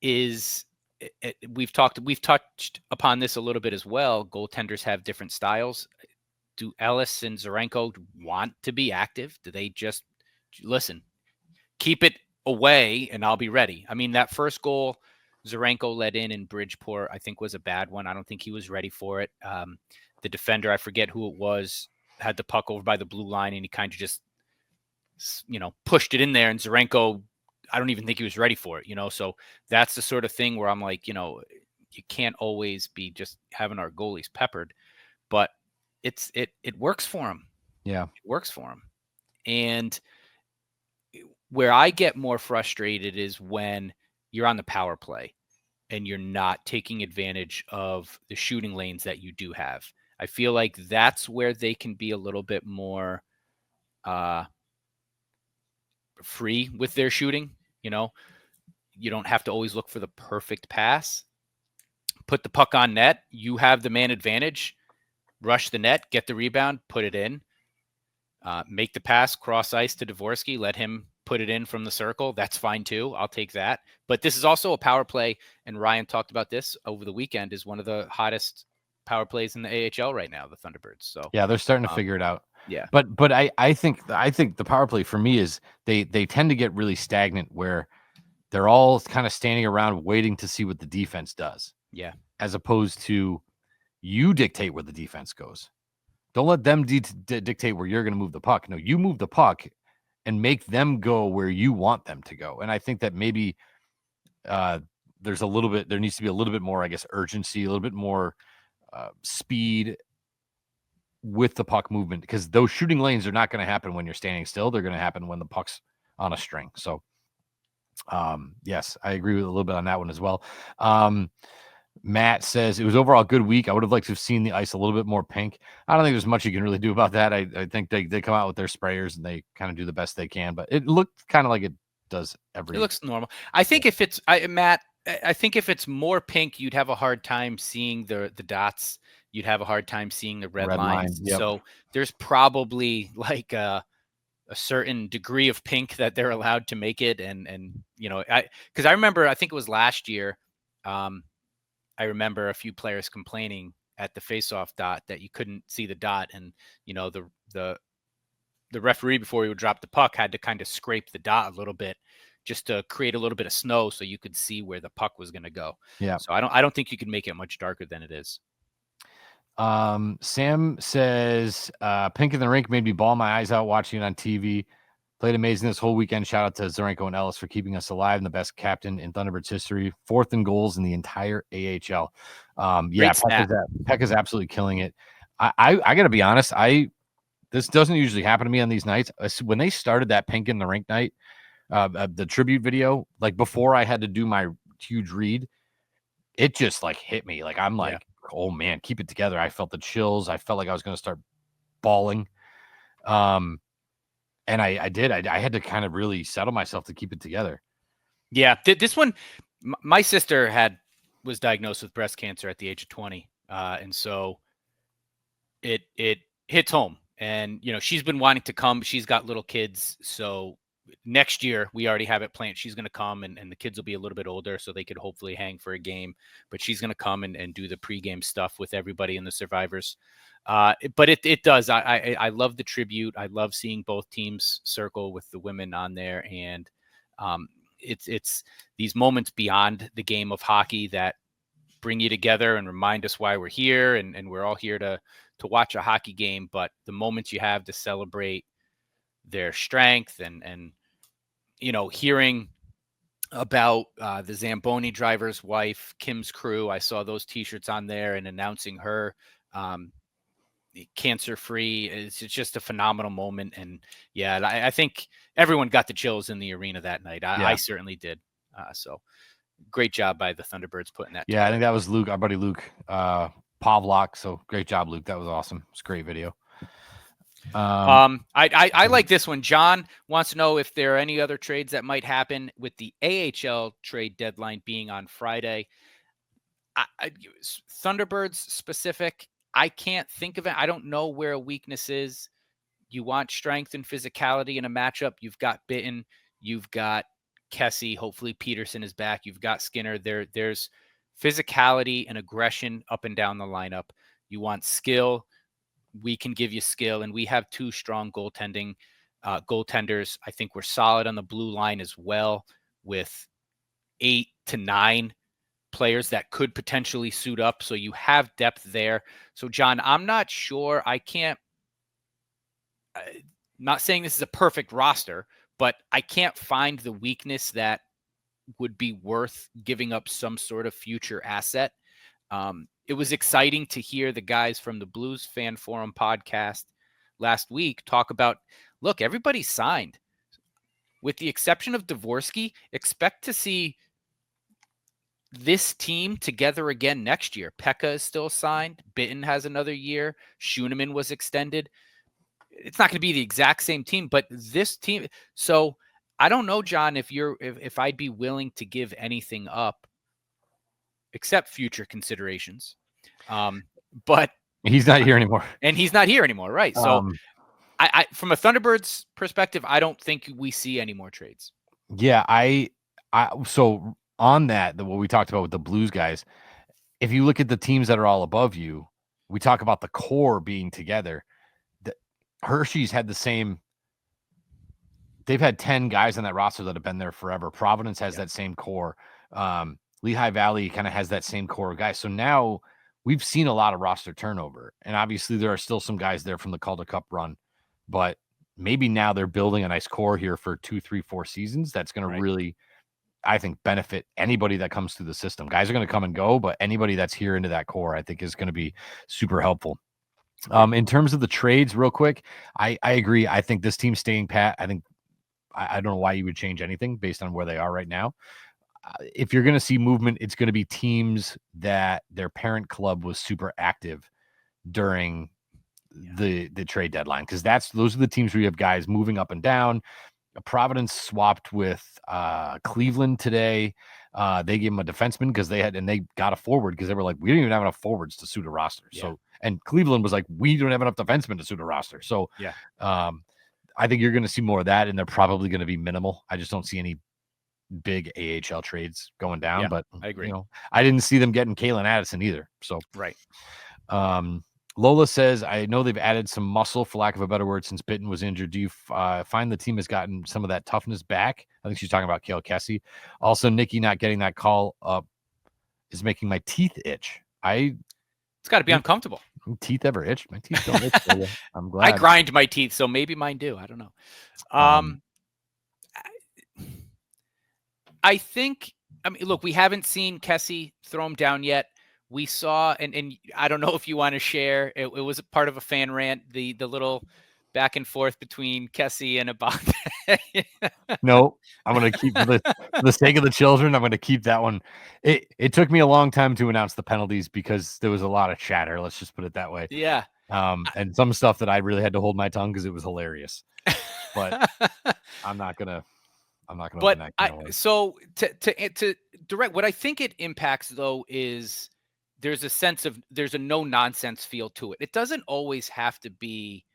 we've touched upon this a little bit as well. Goaltenders have different styles. Do Ellis and Zarenko want to be active? Do they just listen, keep it away and I'll be ready? I mean, that first goal Zarenko let in Bridgeport, I think, was a bad one. I don't think he was ready for it. The defender, I forget who it was, had the puck over by the blue line and he kind of just, you know, pushed it in there. And Zarenko, I don't even think he was ready for it, you know? So that's the sort of thing where I'm like, you know, you can't always be just having our goalies peppered. But it works for him. Yeah. It works for him. And where I get more frustrated is when you're on the power play and you're not taking advantage of the shooting lanes that you do have. I feel like that's where they can be a little bit more free with their shooting. You know, you don't have to always look for the perfect pass. Put the puck on net. You have the man advantage. Rush the net, get the rebound, put it in. Make the pass, cross ice to Dvorsky, let him put it in from the circle. That's fine too. I'll take that. But this is also a power play, and Ryan talked about this over the weekend, is one of the hottest power plays in the AHL right now, the Thunderbirds. So yeah, they're starting to figure it out. Yeah. But I think the power play for me is they tend to get really stagnant where they're all kind of standing around waiting to see what the defense does. Yeah. As opposed to you dictate where the defense goes. Don't let them dictate where you're going to move the puck. No, you move the puck and make them go where you want them to go. And I think that maybe there needs to be a little bit more, I guess, urgency, a little bit more speed with the puck movement, because those shooting lanes are not going to happen when you're standing still. They're going to happen when the puck's on a string. So, yes, I agree with a little bit on that one as well. Matt says it was overall a good week. I would have liked to have seen the ice a little bit more pink. I don't think there's much you can really do about that. I think they come out with their sprayers and they kind of do the best they can, but it looked kind of like it does every. It looks normal. I think if it's Matt, I think if it's more pink, you'd have a hard time seeing the dots. You'd have a hard time seeing the red lines. Line, yep. So there's probably like a certain degree of pink that they're allowed to make it. And you know, because I remember, I think it was last year, I remember a few players complaining at the faceoff dot that you couldn't see the dot, and you know the referee, before he would drop the puck, had to kind of scrape the dot a little bit just to create a little bit of snow so you could see where the puck was going to go. Yeah. So I don't think you can make it much darker than it is. Sam says pink in the rink made me bawl my eyes out watching it on TV. Played amazing this whole weekend. Shout out to Zarenko and Ellis for keeping us alive, and the best captain in Thunderbirds history. 4th in goals in the entire AHL. Yeah, Peck is absolutely killing it. I got to be honest. This doesn't usually happen to me on these nights. When they started that pink in the rink night, the tribute video, like before I had to do my huge read, it just like hit me. Like I'm like, oh man, keep it together. I felt the chills. I felt like I was going to start bawling. And I did. I had to kind of really settle myself to keep it together. Yeah. This one, my sister was diagnosed with breast cancer at the age of 20. And so it hits home. And, you know, she's been wanting to come. She's got little kids. So next year, we already have it planned. She's going to come, and the kids will be a little bit older, so they could hopefully hang for a game. But she's going to come and do the pregame stuff with everybody in the survivors. But it does. I love the tribute. I love seeing both teams circle with the women on there. And it's these moments beyond the game of hockey that bring you together and remind us why we're here. And we're all here to watch a hockey game. But the moments you have to celebrate their strength and you know, hearing about the Zamboni driver's wife, Kim's crew. I saw those T-shirts on there, and announcing her cancer-free. It's just a phenomenal moment. And yeah, I think everyone got the chills in the arena that night. I certainly did. So great job by the Thunderbirds putting that together. I think that was Luke, our buddy Luke Pavlak. So great job, Luke. That was awesome. It's a great video. I like this one. John wants to know if there are any other trades that might happen with the AHL trade deadline being on Friday. Thunderbirds specific, I can't think of it. I don't know where a weakness is. You want strength and physicality in a matchup. You've got Bitten. You've got Kessie. Hopefully Peterson is back. You've got Skinner. There's physicality and aggression up and down the lineup. You want skill. We can give you skill, and we have two strong goaltenders. I think we're solid on the blue line as well, with 8 to 9 players that could potentially suit up. So you have depth there. So John, I'm not sure. Not saying this is a perfect roster, but I can't find the weakness that would be worth giving up some sort of future asset. It was exciting to hear the guys from the Blues Fan Forum podcast last week talk about, look, everybody's signed. With the exception of Dvorsky, expect to see this team together again next year. Pekka is still signed. Bitton has another year. Schoenemann was extended. It's not going to be the exact same team, but this team. So I don't know, John, if I'd be willing to give anything up except future considerations. But he's not here anymore. And he's not here anymore, right? So I from a Thunderbirds perspective, I don't think we see any more trades. Yeah, so on that, what we talked about with the Blues guys, if you look at the teams that are all above you, we talk about the core being together. Hershey's had the same. They've had 10 guys on that roster that have been there forever. Providence has that same core. Lehigh Valley kind of has that same core of guys. So now we've seen a lot of roster turnover, and obviously there are still some guys there from the Calder Cup run, but maybe now they're building a nice core here for 2, 3, 4 seasons. That's going to really, I think, benefit anybody that comes through the system. Guys are going to come and go, but anybody that's here into that core, I think, is going to be super helpful. In terms of the trades, real quick, I agree. I think this team's staying pat. I think I don't know why you would change anything based on where they are right now. If you're going to see movement, it's going to be teams that their parent club was super active during the trade deadline, because those are the teams where you have guys moving up and down. Providence swapped with Cleveland today. They gave him a defenseman because they got a forward because they were like, we don't even have enough forwards to suit a roster. Yeah. So, and Cleveland was like, we don't have enough defensemen to suit a roster. So, I think you're going to see more of that, and they're probably going to be minimal. I just don't see any big AHL trades going down. But I agree. I didn't see them getting Kalen Addison either. So, Lola says, I know they've added some muscle, for lack of a better word, since Bitton was injured. Do you find the team has gotten some of that toughness back? I think she's talking about Kale Kessie. Also, Nikki not getting that call up is making my teeth itch. It's got to be uncomfortable. Teeth ever itch? My teeth don't itch. I'm glad. I grind my teeth, so maybe mine do. I don't know. I think, look, we haven't seen Kessie throw him down yet. We saw, and I don't know if you want to share, it was a part of a fan rant, the little back and forth between Kessie and Abate. No, I'm going to keep, for the sake of the children, I'm going to keep that one. It took me a long time to announce the penalties because there was a lot of chatter. Let's just put it that way. Yeah. And some stuff that I really had to hold my tongue because it was hilarious. But I'm not going to. But so to direct, what I think it impacts though is there's a no nonsense feel to it. It doesn't always have to be,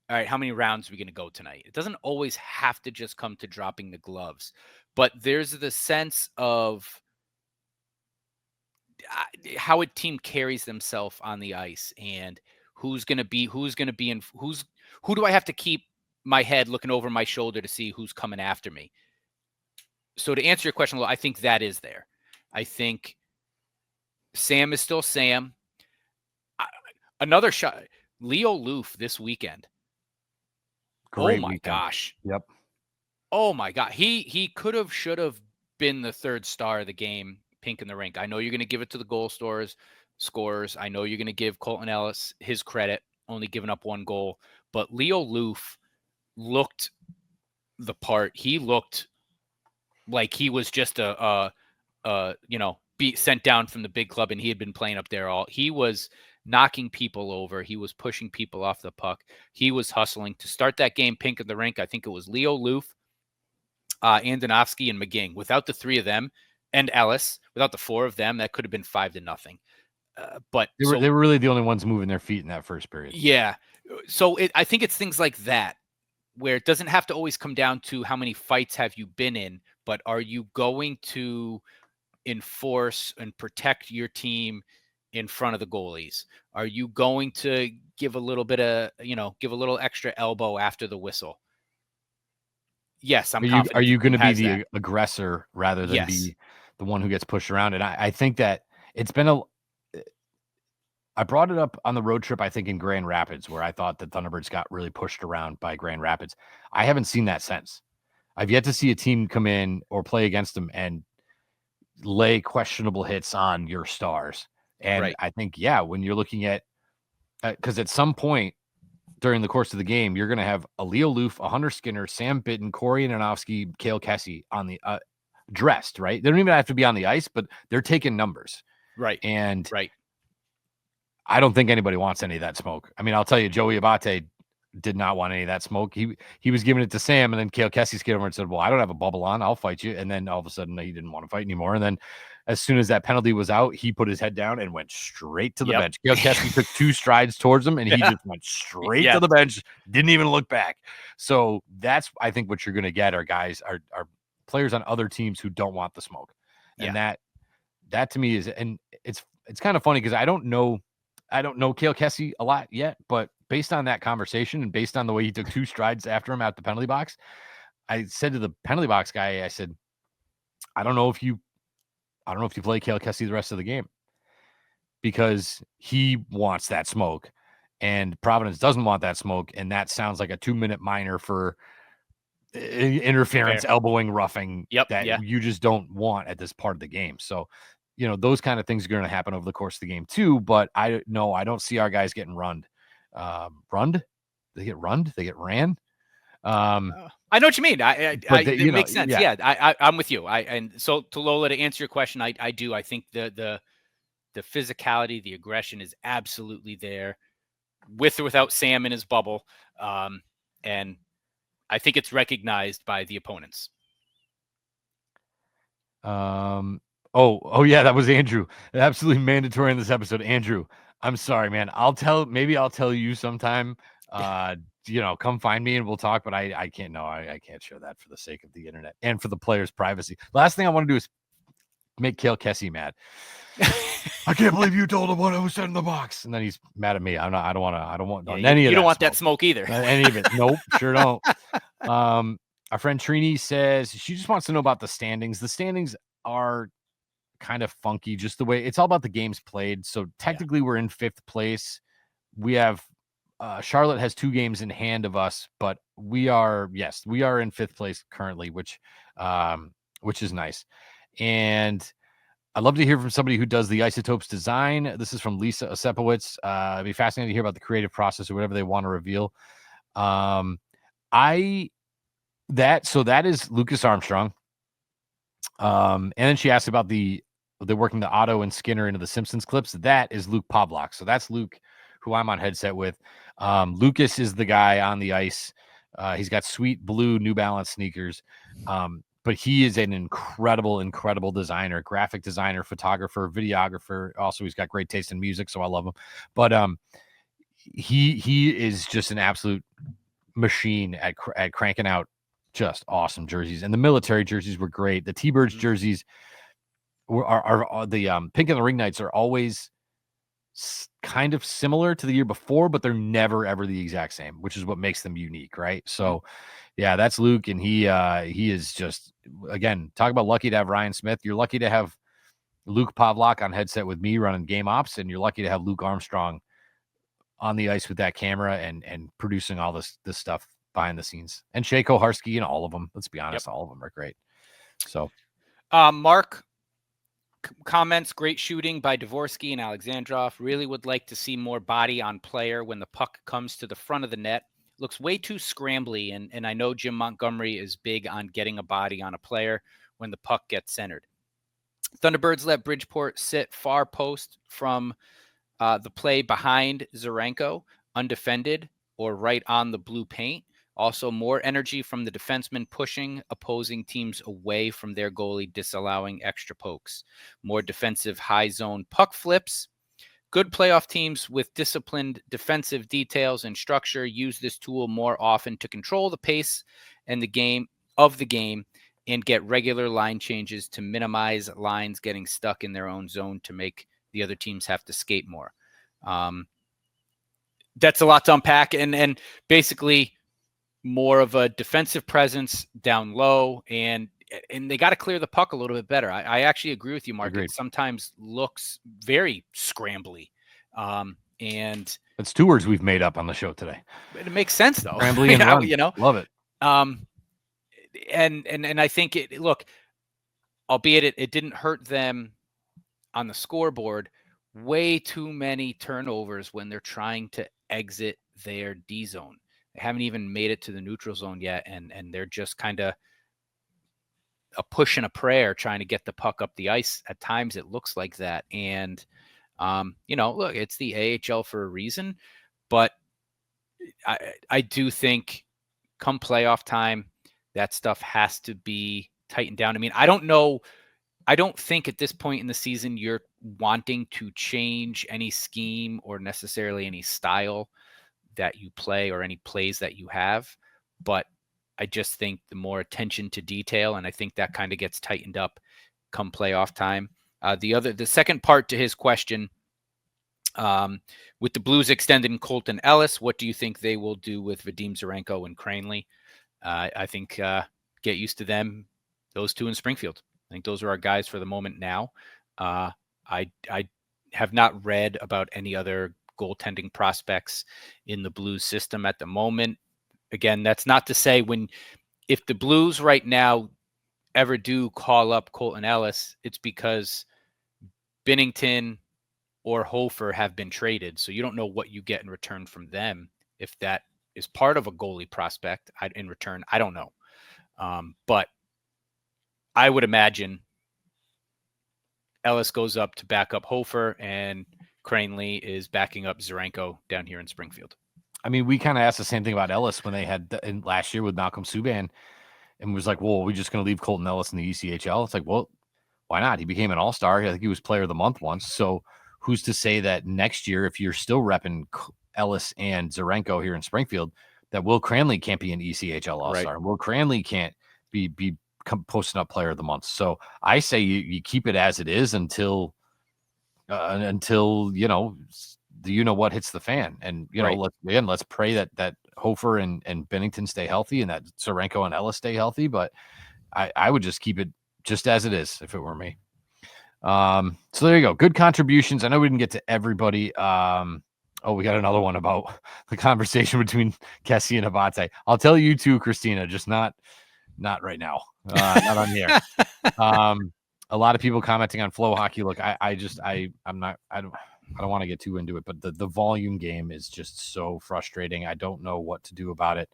all right, how many rounds are we going to go tonight? It doesn't always have to just come to dropping the gloves, but there's the sense of how a team carries themselves on the ice and who do I have to keep my head looking over my shoulder to see who's coming after me. So to answer your question, I think that is there. I think Sam is still Sam. Another shot, Leo Loof this weekend. Great oh my weekend. Gosh. Yep. Oh my God. He should have been the third star of the game, pink in the rink. I know you're going to give it to the goal scorers. I know you're going to give Colton Ellis his credit, only giving up 1 goal, but Leo Loof looked the part. He looked like he was just be sent down from the big club, and he had been playing up there he was knocking people over. He was pushing people off the puck. He was hustling to start that game. Pink in the rink. I think it was Leo Loof, Andonovsky, and McGing. Without the 3 of them and Ellis, without the 4 of them, that could have been 5-0. But they were really the only ones moving their feet in that first period. Yeah. So I think it's things like that, where it doesn't have to always come down to how many fights have you been in, but are you going to enforce and protect your team in front of the goalies? Are you going to give a little bit of, give a little extra elbow after the whistle? Yes, I'm confident. Are you going to be the aggressor rather than be the one who gets pushed around? And I think that it's been I brought it up on the road trip, I think in Grand Rapids, where I thought that Thunderbirds got really pushed around by Grand Rapids. I haven't seen that since. I've yet to see a team come in or play against them and lay questionable hits on your stars. And Right. I think, when you're looking at, because at some point during the course of the game, you're going to have a Leo Loof, a Hunter Skinner, Sam Bitten, Corey Ananofsky, Cale Kessie on the dressed, right? They don't even have to be on the ice, but they're taking numbers. Right. And Right. I don't think anybody wants any of that smoke. I mean, I'll tell you, Joey Abate did not want any of that smoke. He was giving it to Sam, and then Cale Kessie came over and said, well, I don't have a bubble on. I'll fight you. And then all of a sudden he didn't want to fight anymore. And then as soon as that penalty was out, he put his head down and went straight to the bench. Cale Kessie took 2 strides towards him, and he just went straight to the bench, didn't even look back. So that's, I think, what you're going to get are guys, are players on other teams who don't want the smoke. And that to me is, and it's kind of funny because I don't know Cale Kessie a lot yet, but based on that conversation and based on the way he took 2 strides after him at the penalty box, I said to the penalty box guy, I said, I don't know if you play Cale Kessie the rest of the game, because he wants that smoke and Providence doesn't want that smoke. And that sounds like a 2-minute minor for interference, elbowing, roughing that you just don't want at this part of the game. So, those kind of things are going to happen over the course of the game too. But I don't see our guys getting runned. They get runned. They get ran. I know what you mean. It makes sense. Yeah, I'm with you. And so to Lola, to answer your question, I do. I think the physicality, the aggression is absolutely there, with or without Sam in his bubble. And I think it's recognized by the opponents. Oh yeah, that was Andrew. Absolutely mandatory in this episode. Andrew, I'm sorry, man. I'll tell you sometime. Come find me and we'll talk, but I can't. No, I can't share that for the sake of the internet and for the players' privacy. Last thing I want to do is make Cale Kessie mad. I can't believe you told him what I was said in the box, and then he's mad at me. I don't want any of that. You don't want that smoke either. Any of it. Nope, sure don't. Our friend Trini says she just wants to know about the standings. The standings are kind of funky, just the way it's all about the games played. So technically we're in 5th place. We have Charlotte has 2 games in hand of us, but we are in 5th place currently, which is nice. And I'd love to hear from somebody who does the Isotopes design. This is from Lisa Osepowitz. It'd be fascinating to hear about the creative process or whatever they want to reveal. That is Lucas Armstrong. And then she asked about they're working the Otto and Skinner into the Simpsons clips. That is Luke Pavlak. So that's Luke, who I'm on headset with. Lucas is the guy on the ice. He's got sweet blue New Balance sneakers. But he is an incredible designer, graphic designer, photographer, videographer. Also, he's got great taste in music, so I love him. But he is just an absolute machine at cranking out just awesome jerseys. And the military jerseys were great. The T-Birds jerseys are the Pink and the Ring Knights are always kind of similar to the year before, but they're never ever the exact same, which is what makes them unique, right? So yeah, that's Luke, and he is just, again, talk about lucky to have Ryan Smith. You're lucky to have Luke Pavlak on headset with me running game ops, and you're lucky to have Luke Armstrong on the ice with that camera and producing all this stuff behind the scenes. And Shay Koharski and all of them. Let's be honest, all of them are great. So Mark comments, great shooting by Dvorsky and Alexandrov. Really would like to see more body on player when the puck comes to the front of the net. Looks way too scrambly, and I know Jim Montgomery is big on getting a body on a player when the puck gets centered. Thunderbirds let Bridgeport sit far post from the play behind Zarenko, undefended or right on the blue paint. Also, more energy from the defensemen pushing opposing teams away from their goalie, disallowing extra pokes. More defensive high zone puck flips. Good playoff teams with disciplined defensive details and structure use this tool more often to control the pace and the game and get regular line changes to minimize lines getting stuck in their own zone to make the other teams have to skate more. That's a lot to unpack, and basically more of a defensive presence down low, and they got to clear the puck a little bit better. I actually agree with you, Mark. It sometimes looks very scrambly. And it's 2 words we've made up on the show today. It makes sense though. Scrambly and run. Love it. And I think albeit it didn't hurt them on the scoreboard. way too many turnovers when they're trying to exit their D zone. They haven't even made it to the neutral zone yet, and they're just kind of a push and a prayer trying to get the puck up the ice. At times it looks like that. And, look, it's the AHL for a reason, but I do think come playoff time, that stuff has to be tightened down. I mean, I don't think at this point in the season you're wanting to change any scheme or necessarily any style that you play or any plays that you have. But I just think the more attention to detail, and I think that kind of gets tightened up come playoff time. The second part to his question, with the Blues extending Colton Ellis, what do you think they will do with Vadim Zarenko and Cranley? I think get used to them, those two in Springfield. I think those are our guys for the moment now. I have not read about any other goaltending prospects in the Blues system at the moment. Again, that's not to say if the Blues right now ever do call up Colton Ellis, it's because Binnington or Hofer have been traded. So you don't know what you get in return from them. If that is part of a goalie prospect in return, I don't know. But I would imagine Ellis goes up to back up Hofer and Cranley is backing up Zarenko down here in Springfield. I mean, we kind of asked the same thing about Ellis when they had in last year with Malcolm Subban, and was like, well, are we just going to leave Colton Ellis in the ECHL? It's like, well, why not? He became an all-star. I think he was player of the month once. So who's to say that next year, if you're still repping Ellis and Zarenko here in Springfield, that Will Cranley can't be an ECHL all-star. Right. Will Cranley can't be posting up player of the month. So I say you keep it as it is until what hits the fan. And, let's pray that Hofer and Binnington stay healthy and that Zarenko and Ellis stay healthy. But I would just keep it just as it is if it were me. So there you go. Good contributions. I know we didn't get to everybody. We got another one about the conversation between Kessie and Abate. I'll tell you too, Christina, just not right now. Not on here. A lot of people commenting on Flow Hockey. Look, I don't want to get too into it, but the volume game is just so frustrating. I don't know what to do about it.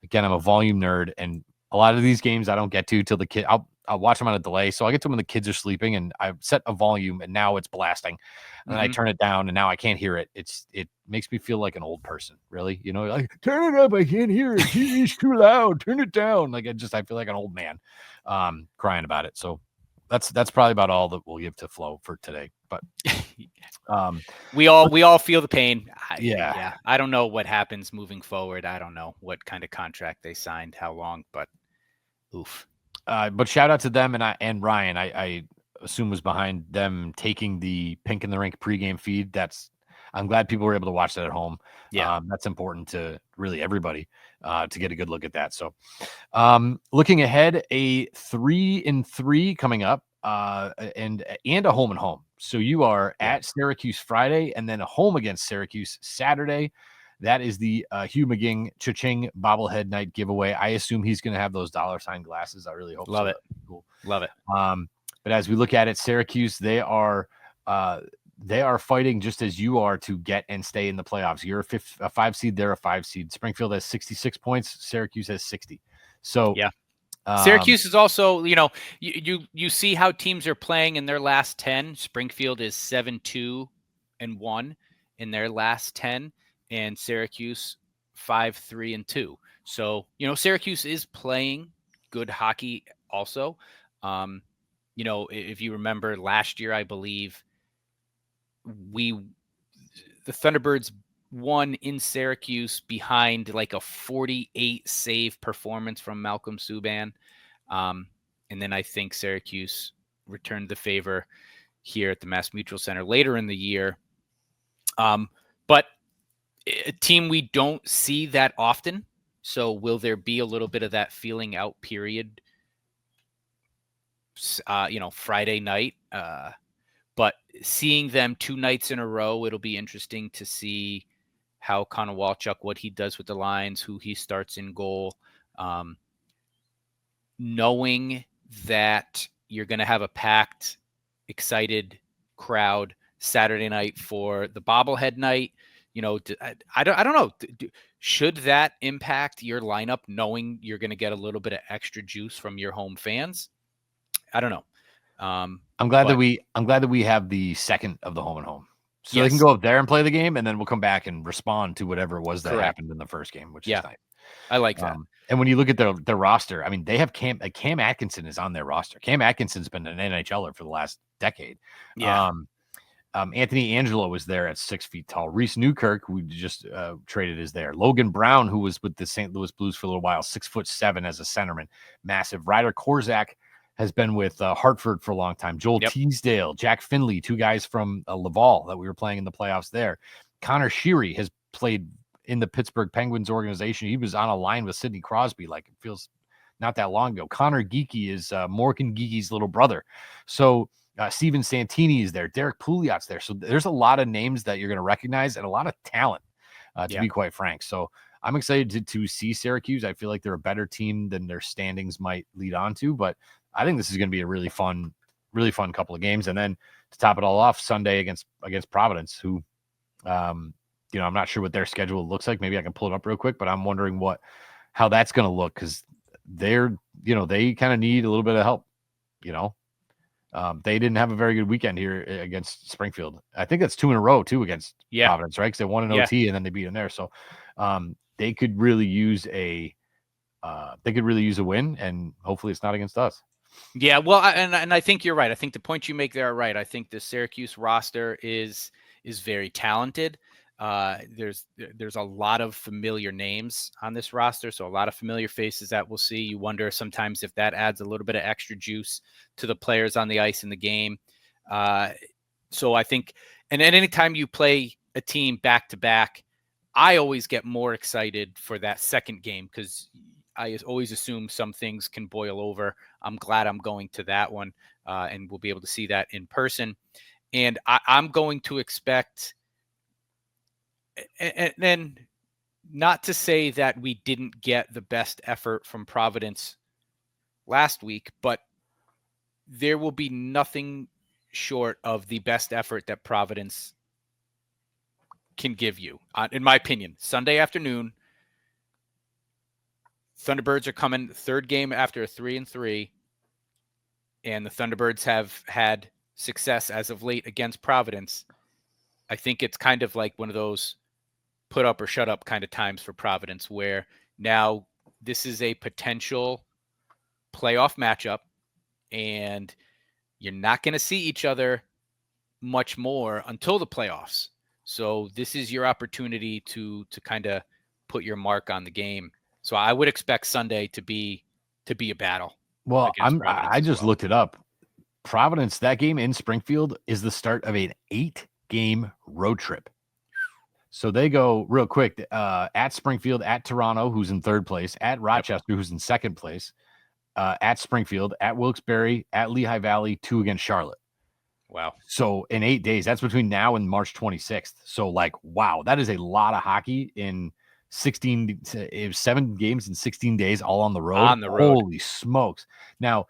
Again, I'm a volume nerd, and a lot of these games I don't get to till the kid. I'll watch them on a delay, so I'll get to them when the kids are sleeping, and I've set a volume, and now it's blasting, and then I turn it down, and now I can't hear it. It makes me feel like an old person, really. Like, turn it up, I can't hear it. TV's too loud. Turn it down. Like I feel like an old man, crying about it. So that's probably about all that we'll give to Flo for today. But we all feel the pain. Yeah. I don't know what happens moving forward. I don't know what kind of contract they signed, how long, but oof. But shout out to them and Ryan. I assume was behind them taking the Pink in the Rink pregame feed. I'm glad people were able to watch that at home. Yeah, that's important to really everybody to get a good look at that. So, looking ahead, a 3-3 coming up, and a home and home. So you are at Syracuse Friday, and then a home against Syracuse Saturday. That is the Hugh McGing Cha-Ching bobblehead night giveaway. I assume he's going to have those $ glasses. I really hope. Love so. it. Cool. Love it. But as we look at it, Syracuse, they are fighting just as you are to get and stay in the playoffs. You're a 5 seed. They're a 5 seed. Springfield has 66 points. Syracuse has 60. So yeah. Syracuse is also, you see how teams are playing in their last 10. Springfield is 7-2-1 in their last 10, and Syracuse 5-3-2. So, Syracuse is playing good hockey also. If you remember last year, I believe the Thunderbirds won in Syracuse behind like a 48 save performance from Malcolm Subban. And then I think Syracuse returned the favor here at the Mass Mutual Center later in the year. But a team we don't see that often. So will there be a little bit of that feeling out period, Friday night? But seeing them 2 nights in a row, it'll be interesting to see how Connor Walchuk, what he does with the lines, who he starts in goal. Knowing that you're going to have a packed, excited crowd Saturday night for the bobblehead night. I don't know. Should that impact your lineup, knowing you're going to get a little bit of extra juice from your home fans? I don't know. I'm glad that we have the second of the home and home, so they can Yes. go up there and play the game, and then we'll come back and respond to whatever it was that Correct. happened in the first game, which is nice. I like that. And when you look at their roster, I mean, they have Cam Atkinson is on their roster. Cam Atkinson's been an NHLer for the last decade. Yeah. Anthony Angelo was there at 6 feet tall. Reese Newkirk, who just traded, is there. Logan Brown, who was with the St. Louis Blues for a little while, 6'7" as a centerman, massive. Ryder Korzak has been with Hartford for a long time. Joel Teasdale, Jack Finley, two guys from Laval that we were playing in the playoffs there. Connor Sheary has played in the Pittsburgh Penguins organization. He was on a line with Sidney Crosby, like it feels not that long ago. Connor Geeky is Morgan Geeky's little brother. So Steven Santini is there. Derek Pouliot's there. So there's a lot of names that you're going to recognize and a lot of talent, to be quite frank. So I'm excited to see Syracuse. I feel like they're a better team than their standings might lead on to, but I think this is going to be a really fun couple of games. And then to top it all off, Sunday against Providence, who, I'm not sure what their schedule looks like. Maybe I can pull it up real quick, but I'm wondering how that's going to look, because they kind of need a little bit of help. They didn't have a very good weekend here against Springfield. I think that's 2 in a row too against Providence, right? Because they won an OT and then they beat them there. So they could really use a win, and hopefully it's not against us. Yeah, well, and I think you're right. I think the points you make there are right. I think the Syracuse roster is very talented. There's a lot of familiar names on this roster, so a lot of familiar faces that we'll see. You wonder sometimes if that adds a little bit of extra juice to the players on the ice in the game. So I think, and at any time you play a team back to back, I always get more excited for that second game, because I always assume some things can boil over. I'm glad I'm going to that one, and we'll be able to see that in person. And I'm going to expect, and then not to say that we didn't get the best effort from Providence last week, but there will be nothing short of the best effort that Providence can give you, in my opinion. Sunday afternoon, Thunderbirds are coming, third game after a 3-3, and the Thunderbirds have had success as of late against Providence. I think it's kind of like one of those put up or shut up kind of times for Providence, where now this is a potential playoff matchup, and you're not going to see each other much more until the playoffs. So this is your opportunity to kind of put your mark on the game. So I would expect Sunday to be a battle. Well, I just looked it up. Providence, that game in Springfield is the start of an 8-game road trip. So they go real quick at Springfield, at Toronto, who's in third place, at Rochester, who's in second place, at Springfield, at Wilkes-Barre, at Lehigh Valley, 2 against Charlotte. Wow. So in 8 days, that's between now and March 26th. So wow, that is a lot of hockey in 7 games in 16 days, all on the road. Holy smokes. Now,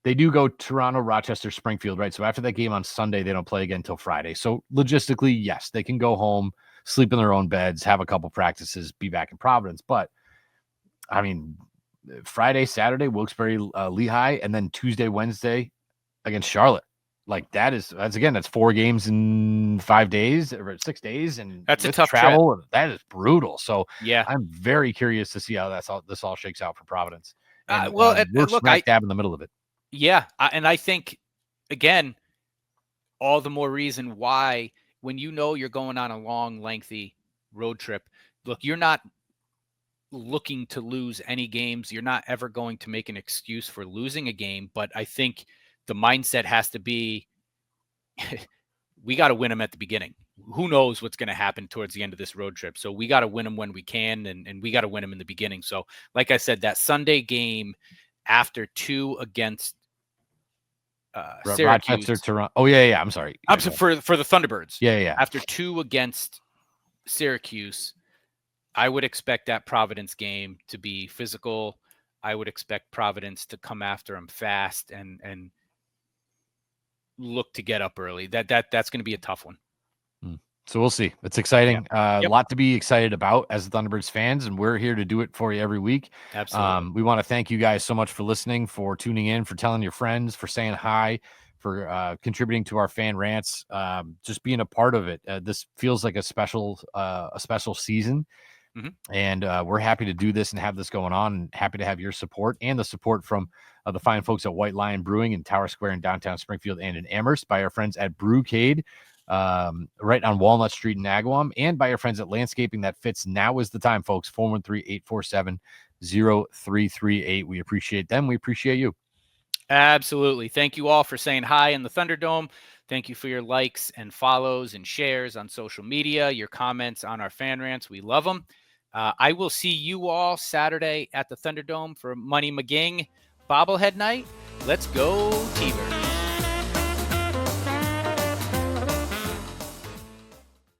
they do go Toronto, Rochester, Springfield, right? So after that game on Sunday, they don't play again until Friday. So logistically, yes, they can go home, sleep in their own beds, have a couple practices, be back in Providence. But, I mean, Friday, Saturday, Wilkes-Barre, Lehigh, and then Tuesday, Wednesday against Charlotte. Like that's 4 games in 5 days or 6 days, and that's a tough travel. That is brutal. So yeah, I'm very curious to see how this all shakes out for Providence. And, we're smack dab in the middle of it. Yeah, and I think again, all the more reason why, when you're going on a long, lengthy road trip. Look, you're not looking to lose any games. You're not ever going to make an excuse for losing a game. But I think the mindset has to be, we got to win them at the beginning. Who knows what's going to happen towards the end of this road trip. So we got to win them when we can, and we got to win them in the beginning. So like I said, that Sunday game after 2 against Syracuse. Rochester, Toronto. Oh, yeah. I'm sorry. I'm sorry, for the Thunderbirds. Yeah. After 2 against Syracuse, I would expect that Providence game to be physical. I would expect Providence to come after them fast and look to get up early. That's going to be a tough one. So we'll see. It's exciting. Yep. A lot to be excited about as Thunderbirds fans, and we're here to do it for you every week. Absolutely. We want to thank you guys so much for listening, for tuning in, for telling your friends, for saying hi, for contributing to our fan rants, just being a part of it. This feels like a special season, and we're happy to do this and have this going on, and happy to have your support and the support from the fine folks at White Lion Brewing in Tower Square in downtown Springfield and in Amherst, by our friends at Brewcade, right on Walnut Street in Agawam, and by our friends at Landscaping That Fits. Now is the time, folks. 413-847-0338. We appreciate them. We appreciate you. Absolutely. Thank you all for saying hi in the Thunderdome. Thank you for your likes and follows and shares on social media, your comments on our fan rants. We love them. I will see you all Saturday at the Thunderdome for Money McGing bobblehead night. Let's go, T-Birds.